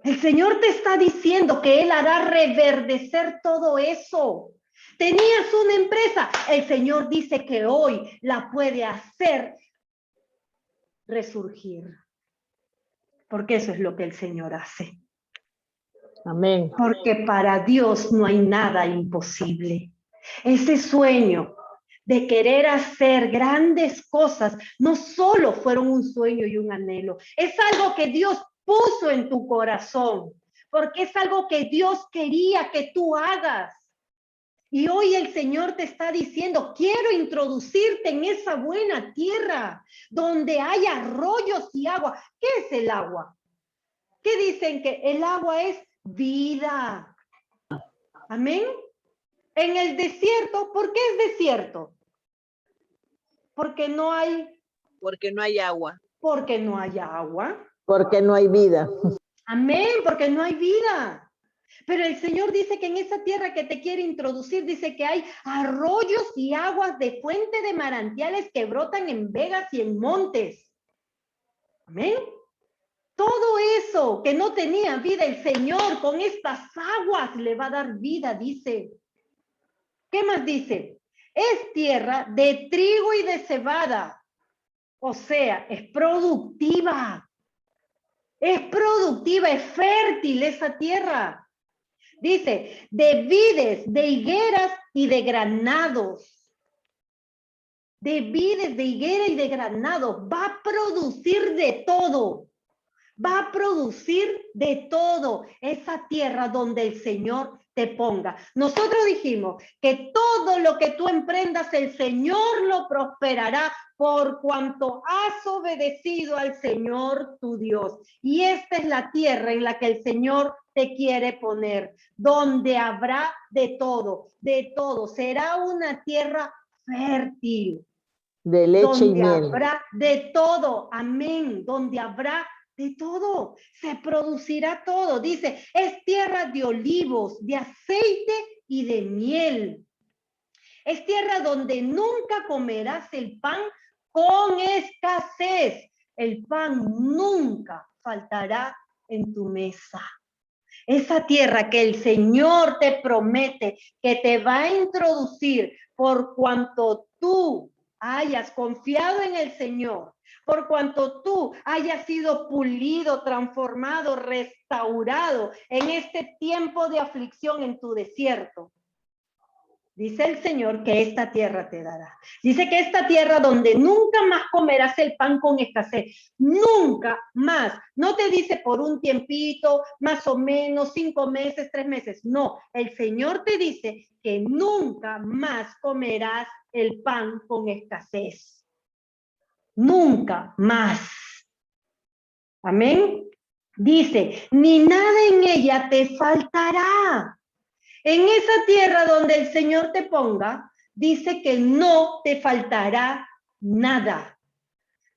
El Señor te está diciendo que Él hará reverdecer todo eso. Tenías una empresa, el Señor dice que hoy la puede hacer resurgir. Porque eso es lo que el Señor hace. Amén. Porque para Dios no hay nada imposible. Ese sueño de querer hacer grandes cosas no solo fueron un sueño y un anhelo, es algo que Dios puso en tu corazón, porque es algo que Dios quería que tú hagas. Y hoy el Señor te está diciendo, quiero introducirte en esa buena tierra, donde hay arroyos y agua. ¿Qué es el agua? ¿Qué dicen? Que el agua es vida. Amén. En el desierto, ¿por qué es desierto? Porque no hay... Porque no hay agua. Porque no hay agua. Porque no hay vida. Amén, porque no hay vida. Pero el Señor dice que en esa tierra que te quiere introducir, dice que hay arroyos y aguas de fuente de manantiales que brotan en vegas y en montes. Amén. Todo eso que no tenía vida, el Señor con estas aguas le va a dar vida, dice. ¿Qué más dice? Es tierra de trigo y de cebada. O sea, es productiva. Es productiva, es fértil esa tierra. Dice, de vides, de higueras y de granados. De vides, de higuera y de granados. Va a producir de todo. Va a producir de todo esa tierra donde el Señor te ponga. Nosotros dijimos que todo lo que tú emprendas, el Señor lo prosperará por cuanto has obedecido al Señor tu Dios. Y esta es la tierra en la que el Señor te quiere poner, donde habrá de todo, de todo. Será una tierra fértil. De leche y Donde miel. habrá de todo, amén, donde habrá de todo, se producirá todo. Dice, es tierra de olivos, de aceite y de miel. Es tierra donde nunca comerás el pan con escasez. El pan nunca faltará en tu mesa. Esa tierra que el Señor te promete que te va a introducir por cuanto tú hayas confiado en el Señor, por cuanto tú hayas sido pulido, transformado, restaurado en este tiempo de aflicción en tu desierto. Dice el Señor que esta tierra te dará. Dice que esta tierra donde nunca más comerás el pan con escasez. Nunca más. No te dice por un tiempito, más o menos, 5 meses, 3 meses. No, el Señor te dice que nunca más comerás el pan con escasez. Nunca más. Amén. Dice, ni nada en ella te faltará. En esa tierra donde el Señor te ponga, dice que no te faltará nada.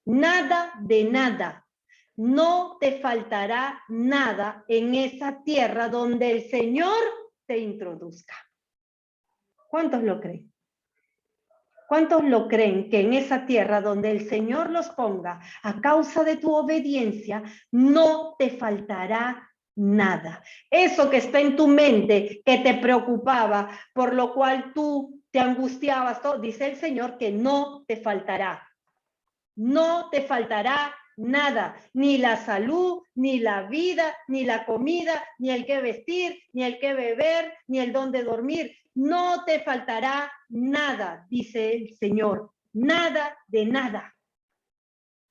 Nada de nada. No te faltará nada en esa tierra donde el Señor te introduzca. ¿Cuántos lo creen? ¿Cuántos lo creen que en esa tierra donde el Señor los ponga, a causa de tu obediencia, no te faltará nada? Eso que está en tu mente, que te preocupaba, por lo cual tú te angustiabas, todo, dice el Señor que no te faltará. No te faltará nada, ni la salud, ni la vida, ni la comida, ni el que vestir, ni el que beber, ni el dónde dormir. No te faltará nada, dice el Señor. Nada de nada.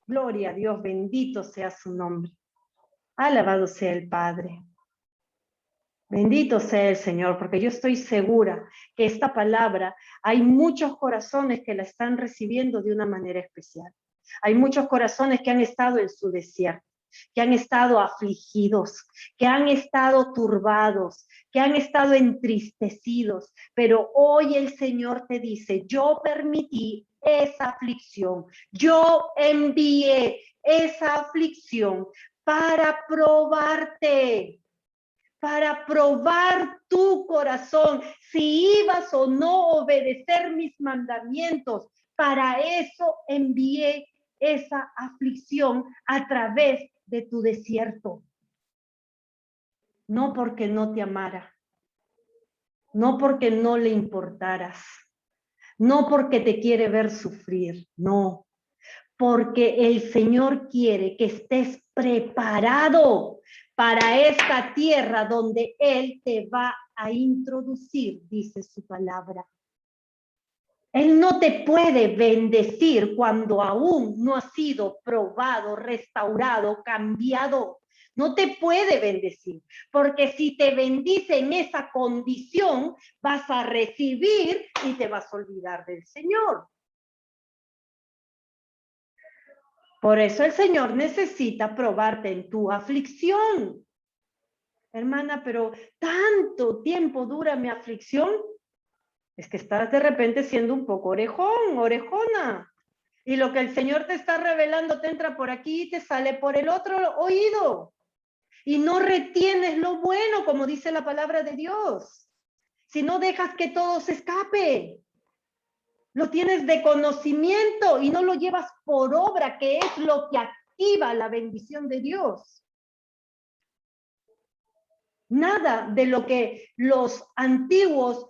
Gloria a Dios, bendito sea su nombre. Alabado sea el Padre. Bendito sea el Señor, porque yo estoy segura que esta palabra, hay muchos corazones que la están recibiendo de una manera especial. Hay muchos corazones que han estado en su desierto, que han estado afligidos, que han estado turbados, que han estado entristecidos, pero hoy el Señor te dice, yo permití esa aflicción, yo envié esa aflicción para probarte, para probar tu corazón, si ibas o no a obedecer mis mandamientos. Para eso envié esa aflicción a través de tu desierto. No porque no te amara, no porque no le importaras, no porque te quiere ver sufrir, no, porque el Señor quiere que estés preparado para esta tierra donde Él te va a introducir, dice su palabra. Él no te puede bendecir cuando aún no has sido probado, restaurado, cambiado. No te puede bendecir, porque si te bendice en esa condición, vas a recibir y te vas a olvidar del Señor. Por eso el Señor necesita probarte en tu aflicción. Hermana, pero ¿tanto tiempo dura mi aflicción? Es que estás de repente siendo un poco orejón, orejona. Y lo que el Señor te está revelando te entra por aquí y te sale por el otro oído. Y no retienes lo bueno, como dice la palabra de Dios. Si no dejas que todo se escape. Lo tienes de conocimiento y no lo llevas por obra, que es lo que activa la bendición de Dios. Nada de lo que los antiguos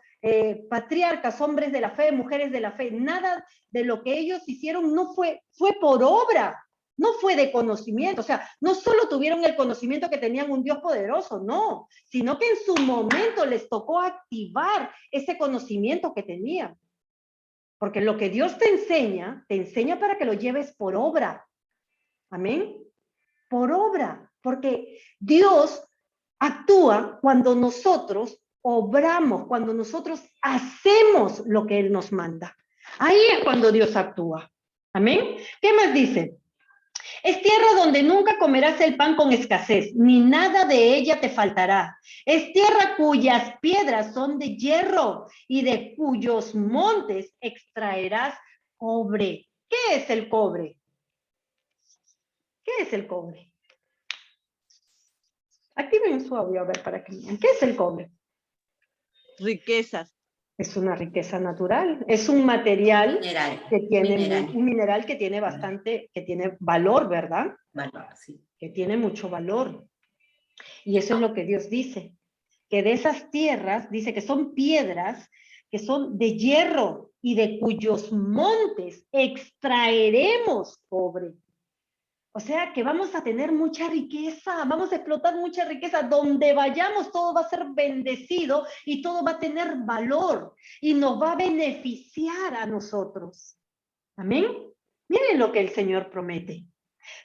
patriarcas, hombres de la fe, mujeres de la fe, nada de lo que ellos hicieron no fue por obra, no fue de conocimiento. O sea, no solo tuvieron el conocimiento que tenían un Dios poderoso, no, sino que en su momento les tocó activar ese conocimiento que tenían. Porque lo que Dios te enseña para que lo lleves por obra. Amén. Por obra. Porque Dios actúa cuando nosotros obramos, cuando nosotros hacemos lo que Él nos manda. Ahí es cuando Dios actúa. Amén. ¿Qué más dice? Es tierra donde nunca comerás el pan con escasez, ni nada de ella te faltará. Es tierra cuyas piedras son de hierro y de cuyos montes extraerás cobre. ¿Qué es el cobre? ¿Qué es el cobre? Activen su audio a ver para que vean. ¿Qué es el cobre? Riquezas. Es una riqueza natural, es un material Mineral. que tiene Mineral. un mineral que tiene bastante, que tiene valor, ¿verdad? Valor, sí. Que tiene mucho valor. Y eso es lo que Dios dice, que de esas tierras, dice que son piedras que son de hierro y de cuyos montes extraeremos cobre. O sea que vamos a tener mucha riqueza, vamos a explotar mucha riqueza. Donde vayamos todo va a ser bendecido y todo va a tener valor y nos va a beneficiar a nosotros. Amén. Miren lo que el Señor promete.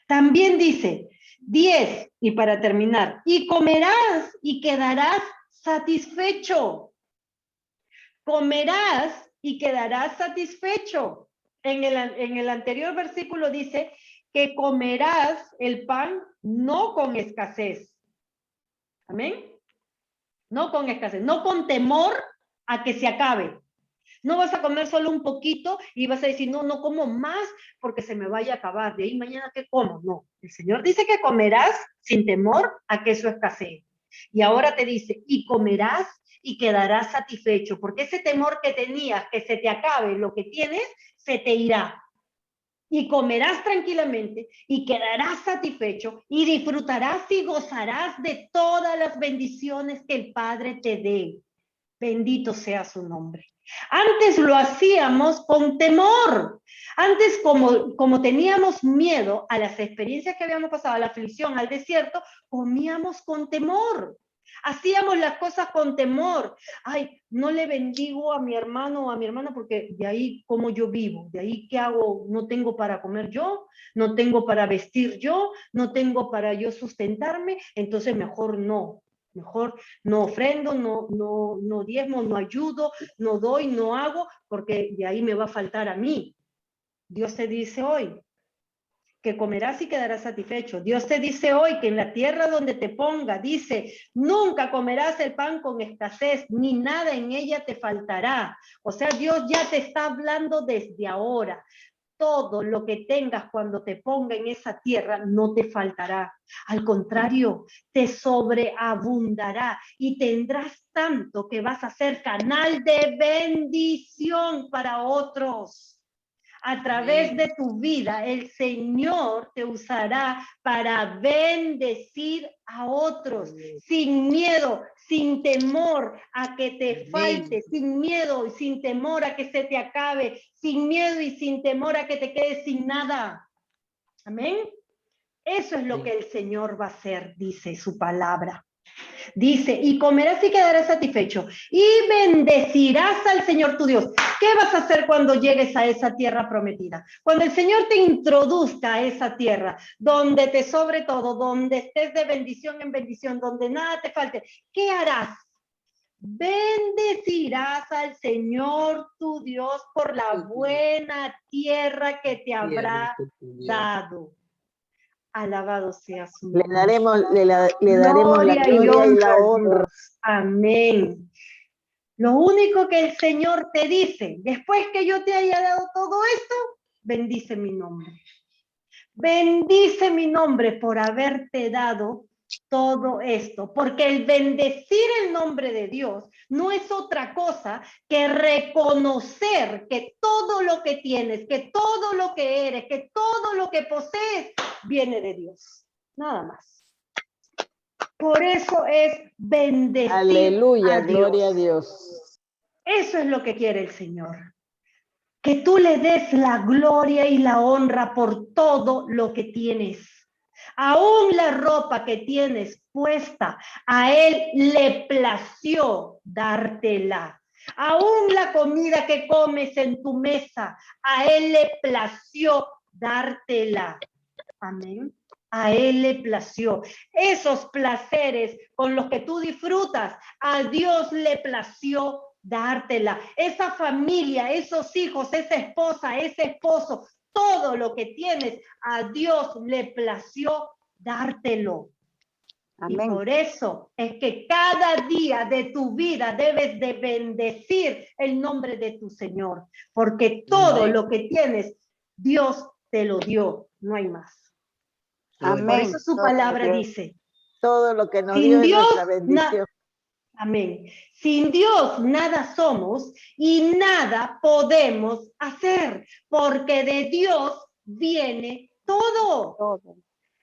También dice, 10, y para terminar, y comerás y quedarás satisfecho. Comerás y quedarás satisfecho. En el anterior versículo dice que comerás el pan no con escasez. Amén. No con escasez, no con temor a que se acabe. No vas a comer solo un poquito y vas a decir, no, no como más porque se me vaya a acabar. De ahí mañana, ¿qué como? No. El Señor dice que comerás sin temor a que eso escasee. Y ahora te dice, y comerás y quedarás satisfecho, porque ese temor que tenías, que se te acabe lo que tienes, se te irá. Y comerás tranquilamente y quedarás satisfecho y disfrutarás y gozarás de todas las bendiciones que el Padre te dé. Bendito sea su nombre. Antes lo hacíamos con temor. Antes, como teníamos miedo a las experiencias que habíamos pasado, a la aflicción, al desierto, comíamos con temor. Hacíamos las cosas con temor. Ay, no le bendigo a mi hermano o a mi hermana porque de ahí como yo vivo, de ahí qué hago, no tengo para comer yo, no tengo para vestir yo, no tengo para yo sustentarme, entonces mejor no. Mejor no ofrendo, no diezmo, no ayudo, no doy, no hago, porque de ahí me va a faltar a mí. Dios te dice hoy que comerás y quedarás satisfecho. Dios te dice hoy que en la tierra donde te ponga, dice, nunca comerás el pan con escasez, ni nada en ella te faltará. O sea, Dios ya te está hablando desde ahora. Todo lo que tengas cuando te ponga en esa tierra no te faltará. Al contrario, te sobreabundará y tendrás tanto que vas a ser canal de bendición para otros. A través de tu vida, el Señor te usará para bendecir a otros, sin miedo, sin temor a que te falte, sin miedo y sin temor a que se te acabe, sin miedo y sin temor a que te quedes sin nada. Amén. Eso es lo que el Señor va a hacer, dice su palabra. Dice, y comerás y quedarás satisfecho, y bendecirás al Señor tu Dios. ¿Qué vas a hacer cuando llegues a esa tierra prometida? Cuando el Señor te introduzca a esa tierra, donde te sobre todo, donde estés de bendición en bendición, donde nada te falte, ¿qué harás? Bendecirás al Señor tu Dios por la buena tierra que te habrá dado. Alabado sea su nombre. Le daremos la gloria y la honra. Amén. Lo único que el Señor te dice, después que yo te haya dado todo esto, bendice mi nombre. Bendice mi nombre por haberte dado todo esto, porque el bendecir el nombre de Dios no es otra cosa que reconocer que todo lo que tienes, que todo lo que eres, que todo lo que posees viene de Dios, nada más. Por eso es bendecir. Aleluya, a Dios. gloria a Dios. Eso es lo que quiere el Señor. Que tú le des la gloria y la honra por todo lo que tienes. Aún la ropa que tienes puesta, a Él le plació dártela. Aún la comida que comes en tu mesa, a Él le plació dártela. Amén. a Él le plació. Esos placeres con los que tú disfrutas, a Dios le plació dártela. Esa familia, esos hijos, esa esposa, ese esposo, todo lo que tienes, a Dios le plació dártelo. Amén. Y por eso es que cada día de tu vida debes de bendecir el nombre de tu Señor, porque todo lo que tienes, Dios te lo dio, no hay más. Amén. Por eso su palabra dice, todo lo que nos sin dio es Dios, nuestra bendición. amén. Sin Dios nada somos y nada podemos hacer, porque de Dios viene todo. Todo.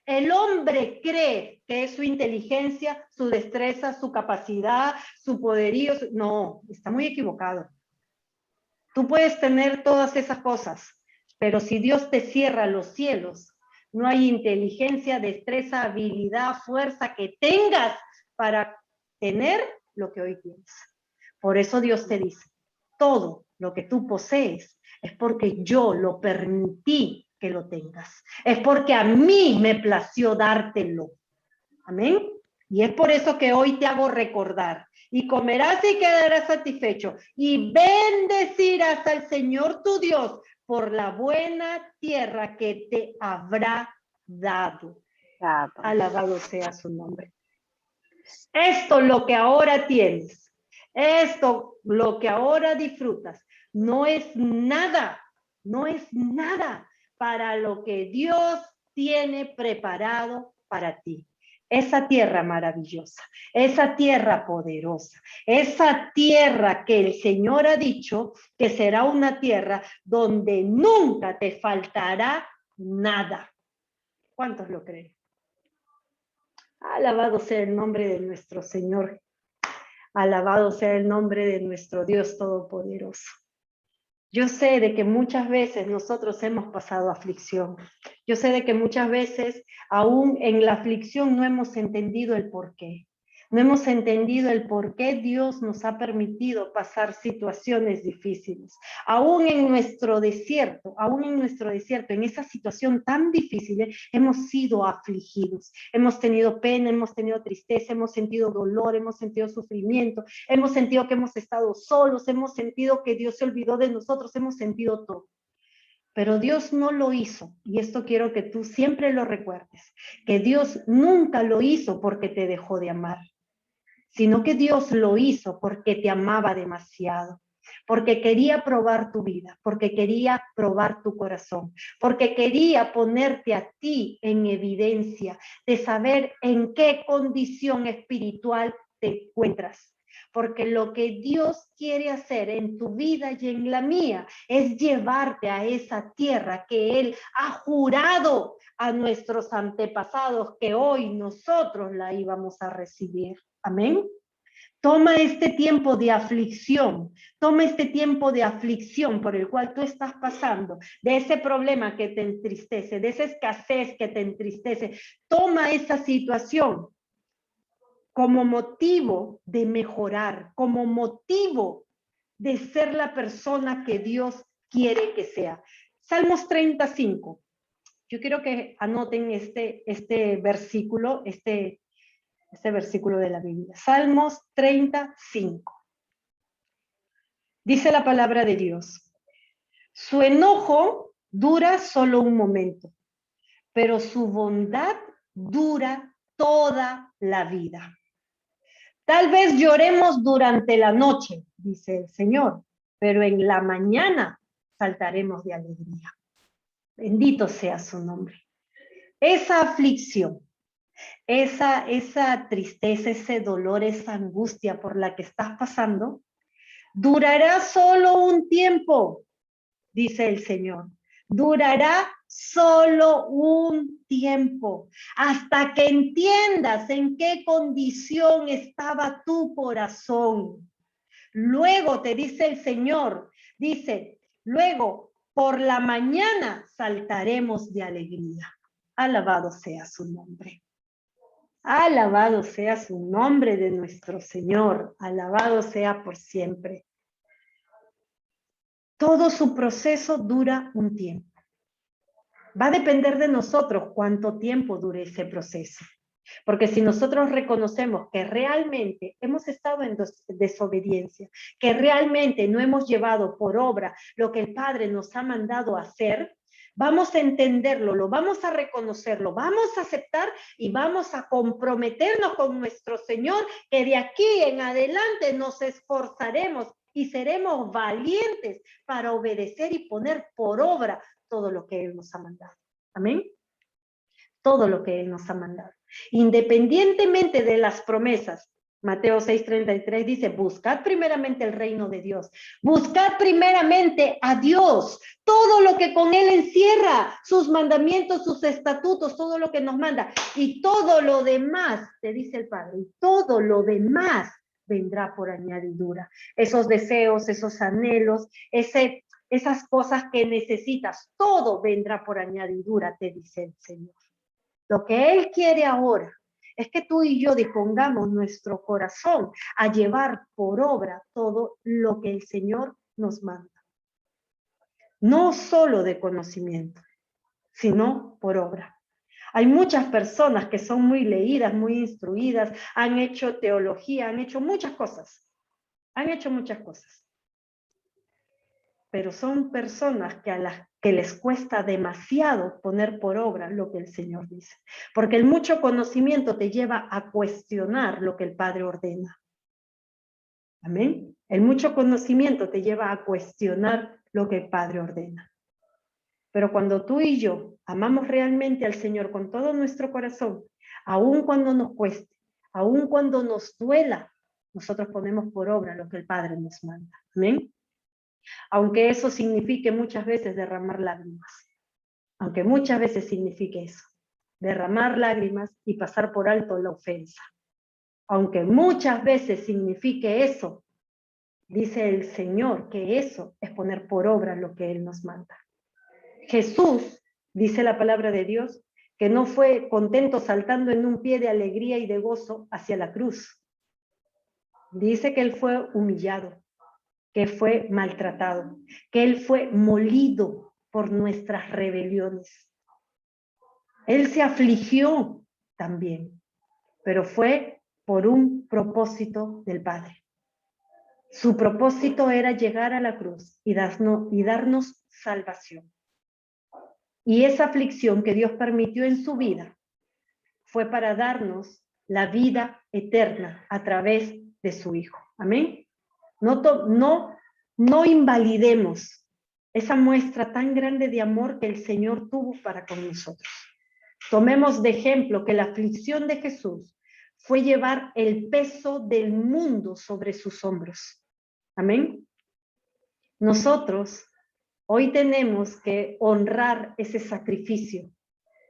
El hombre cree que es su inteligencia, su destreza, su capacidad, su poderío. No, está muy equivocado. Tú puedes tener todas esas cosas, pero si Dios te cierra los cielos, no hay inteligencia, destreza, habilidad, fuerza que tengas para tener lo que hoy tienes. Por eso Dios te dice, todo lo que tú posees es porque yo lo permití que lo tengas. Es porque a mí me plació dártelo. Amén. Y es por eso que hoy te hago recordar. Y comerás y quedarás satisfecho. Y bendecirás al Señor tu Dios por la buena tierra que te habrá dado. Alabado sea su nombre. Esto lo que ahora tienes, esto lo que ahora disfrutas, no es nada para lo que Dios tiene preparado para ti. Esa tierra maravillosa, esa tierra poderosa, esa tierra que el Señor ha dicho que será una tierra donde nunca te faltará nada. ¿Cuántos lo creen? Alabado sea el nombre de nuestro Señor. Alabado sea el nombre de nuestro Dios Todopoderoso. Yo sé de que muchas veces nosotros hemos pasado aflicción. Yo sé de que muchas veces aún en la aflicción no hemos entendido el porqué. No hemos entendido el por qué Dios nos ha permitido pasar situaciones difíciles. Aún en nuestro desierto, en esa situación tan difícil, hemos sido afligidos. Hemos tenido pena, hemos tenido tristeza, hemos sentido dolor, hemos sentido sufrimiento, hemos sentido que hemos estado solos, hemos sentido que Dios se olvidó de nosotros, hemos sentido todo. Pero Dios no lo hizo, y esto quiero que tú siempre lo recuerdes, que Dios nunca lo hizo porque te dejó de amar, sino que Dios lo hizo porque te amaba demasiado, porque quería probar tu vida, porque quería probar tu corazón, porque quería ponerte a ti en evidencia de saber en qué condición espiritual te encuentras. Porque lo que Dios quiere hacer en tu vida y en la mía es llevarte a esa tierra que Él ha jurado a nuestros antepasados que hoy nosotros la íbamos a recibir. Amén. Toma este tiempo de aflicción, toma este tiempo de aflicción por el cual tú estás pasando, de ese problema que te entristece, de esa escasez que te entristece. Toma esa situación como motivo de mejorar, como motivo de ser la persona que Dios quiere que sea. Salmos 35. Yo quiero que anoten este versículo, este versículo de la Biblia. Salmos 35. Dice la palabra de Dios: su enojo dura solo un momento, pero su bondad dura toda la vida. Tal vez lloremos durante la noche, dice el Señor, pero en la mañana saltaremos de alegría. Bendito sea su nombre. Esa aflicción, esa tristeza, ese dolor, esa angustia por la que estás pasando, durará solo un tiempo, dice el Señor. Durará solo un tiempo, hasta que entiendas en qué condición estaba tu corazón. Luego te dice el Señor, dice, luego por la mañana saltaremos de alegría. Alabado sea su nombre. Alabado sea su nombre de nuestro Señor. Alabado sea por siempre. Todo su proceso dura un tiempo. Va a depender de nosotros cuánto tiempo dure ese proceso. Porque si nosotros reconocemos que realmente hemos estado en desobediencia, que realmente no hemos llevado por obra lo que el Padre nos ha mandado a hacer, vamos a entenderlo, lo vamos a reconocerlo, vamos a aceptar y vamos a comprometernos con nuestro Señor, que de aquí en adelante nos esforzaremos y seremos valientes para obedecer y poner por obra todo lo que Él nos ha mandado. Amén. Todo lo que Él nos ha mandado. Independientemente de las promesas, Mateo 6:33 dice, buscad primeramente el reino de Dios. Buscad primeramente a Dios. Todo lo que con Él encierra, sus mandamientos, sus estatutos, todo lo que nos manda. Y todo lo demás, te dice el Padre, y todo lo demás vendrá por añadidura. Esos deseos, esos anhelos, esas cosas que necesitas, todo vendrá por añadidura, te dice el Señor. Lo que Él quiere ahora es que tú y yo dispongamos nuestro corazón a llevar por obra todo lo que el Señor nos manda. No solo de conocimiento, sino por obra. Hay muchas personas que son muy leídas, muy instruidas, han hecho teología, han hecho muchas cosas. Pero son personas que a las que les cuesta demasiado poner por obra lo que el Señor dice. Porque el mucho conocimiento te lleva a cuestionar lo que el Padre ordena. Amén. El mucho conocimiento te lleva a cuestionar lo que el Padre ordena. Pero cuando tú y yo amamos realmente al Señor con todo nuestro corazón, aun cuando nos cueste, aun cuando nos duela, nosotros ponemos por obra lo que el Padre nos manda. Amén. Aunque eso signifique muchas veces derramar lágrimas. Aunque muchas veces signifique eso. Derramar lágrimas y pasar por alto la ofensa. Aunque muchas veces signifique eso, dice el Señor que eso es poner por obra lo que Él nos manda. Jesús, dice la palabra de Dios, que no fue contento saltando en un pie de alegría y de gozo hacia la cruz. Dice que Él fue humillado, que fue maltratado, que Él fue molido por nuestras rebeliones. Él se afligió también, pero fue por un propósito del Padre. Su propósito era llegar a la cruz y darnos salvación. Y esa aflicción que Dios permitió en su vida fue para darnos la vida eterna a través de su Hijo. Amén. No invalidemos esa muestra tan grande de amor que el Señor tuvo para con nosotros. Tomemos de ejemplo que la aflicción de Jesús fue llevar el peso del mundo sobre sus hombros. Amén. Nosotros hoy tenemos que honrar ese sacrificio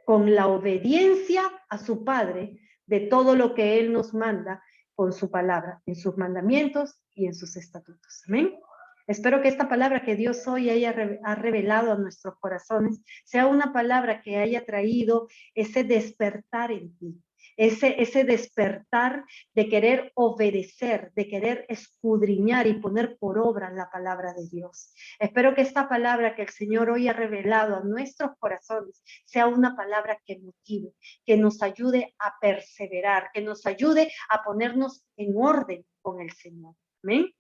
con la obediencia a su Padre de todo lo que Él nos manda con su palabra, en sus mandamientos y en sus estatutos. Amén. Espero que esta palabra que Dios hoy ha revelado a nuestros corazones sea una palabra que haya traído ese despertar en ti, ese despertar de querer obedecer, de querer escudriñar y poner por obra la palabra de Dios. Espero que esta palabra que el Señor hoy ha revelado a nuestros corazones sea una palabra que motive, que nos ayude a perseverar, que nos ayude a ponernos en orden con el Señor. ¿Amén?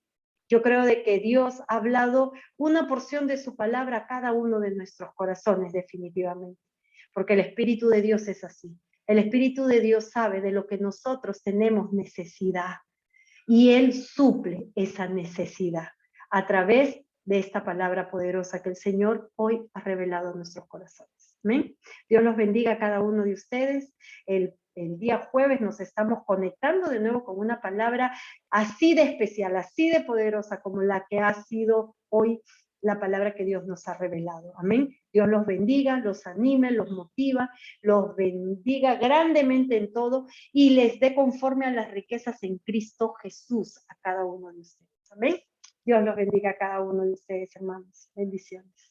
Yo creo de que Dios ha hablado una porción de su palabra a cada uno de nuestros corazones definitivamente, porque el Espíritu de Dios es así. El Espíritu de Dios sabe de lo que nosotros tenemos necesidad y Él suple esa necesidad a través de esta palabra poderosa que el Señor hoy ha revelado a nuestros corazones. ¿Amén? Dios los bendiga a cada uno de ustedes. El día jueves nos estamos conectando de nuevo con una palabra así de especial, así de poderosa como la que ha sido hoy la palabra que Dios nos ha revelado. Amén. Dios los bendiga, los anime, los motiva, los bendiga grandemente en todo y les dé conforme a las riquezas en Cristo Jesús a cada uno de ustedes. Amén. Dios los bendiga a cada uno de ustedes, hermanos. Bendiciones.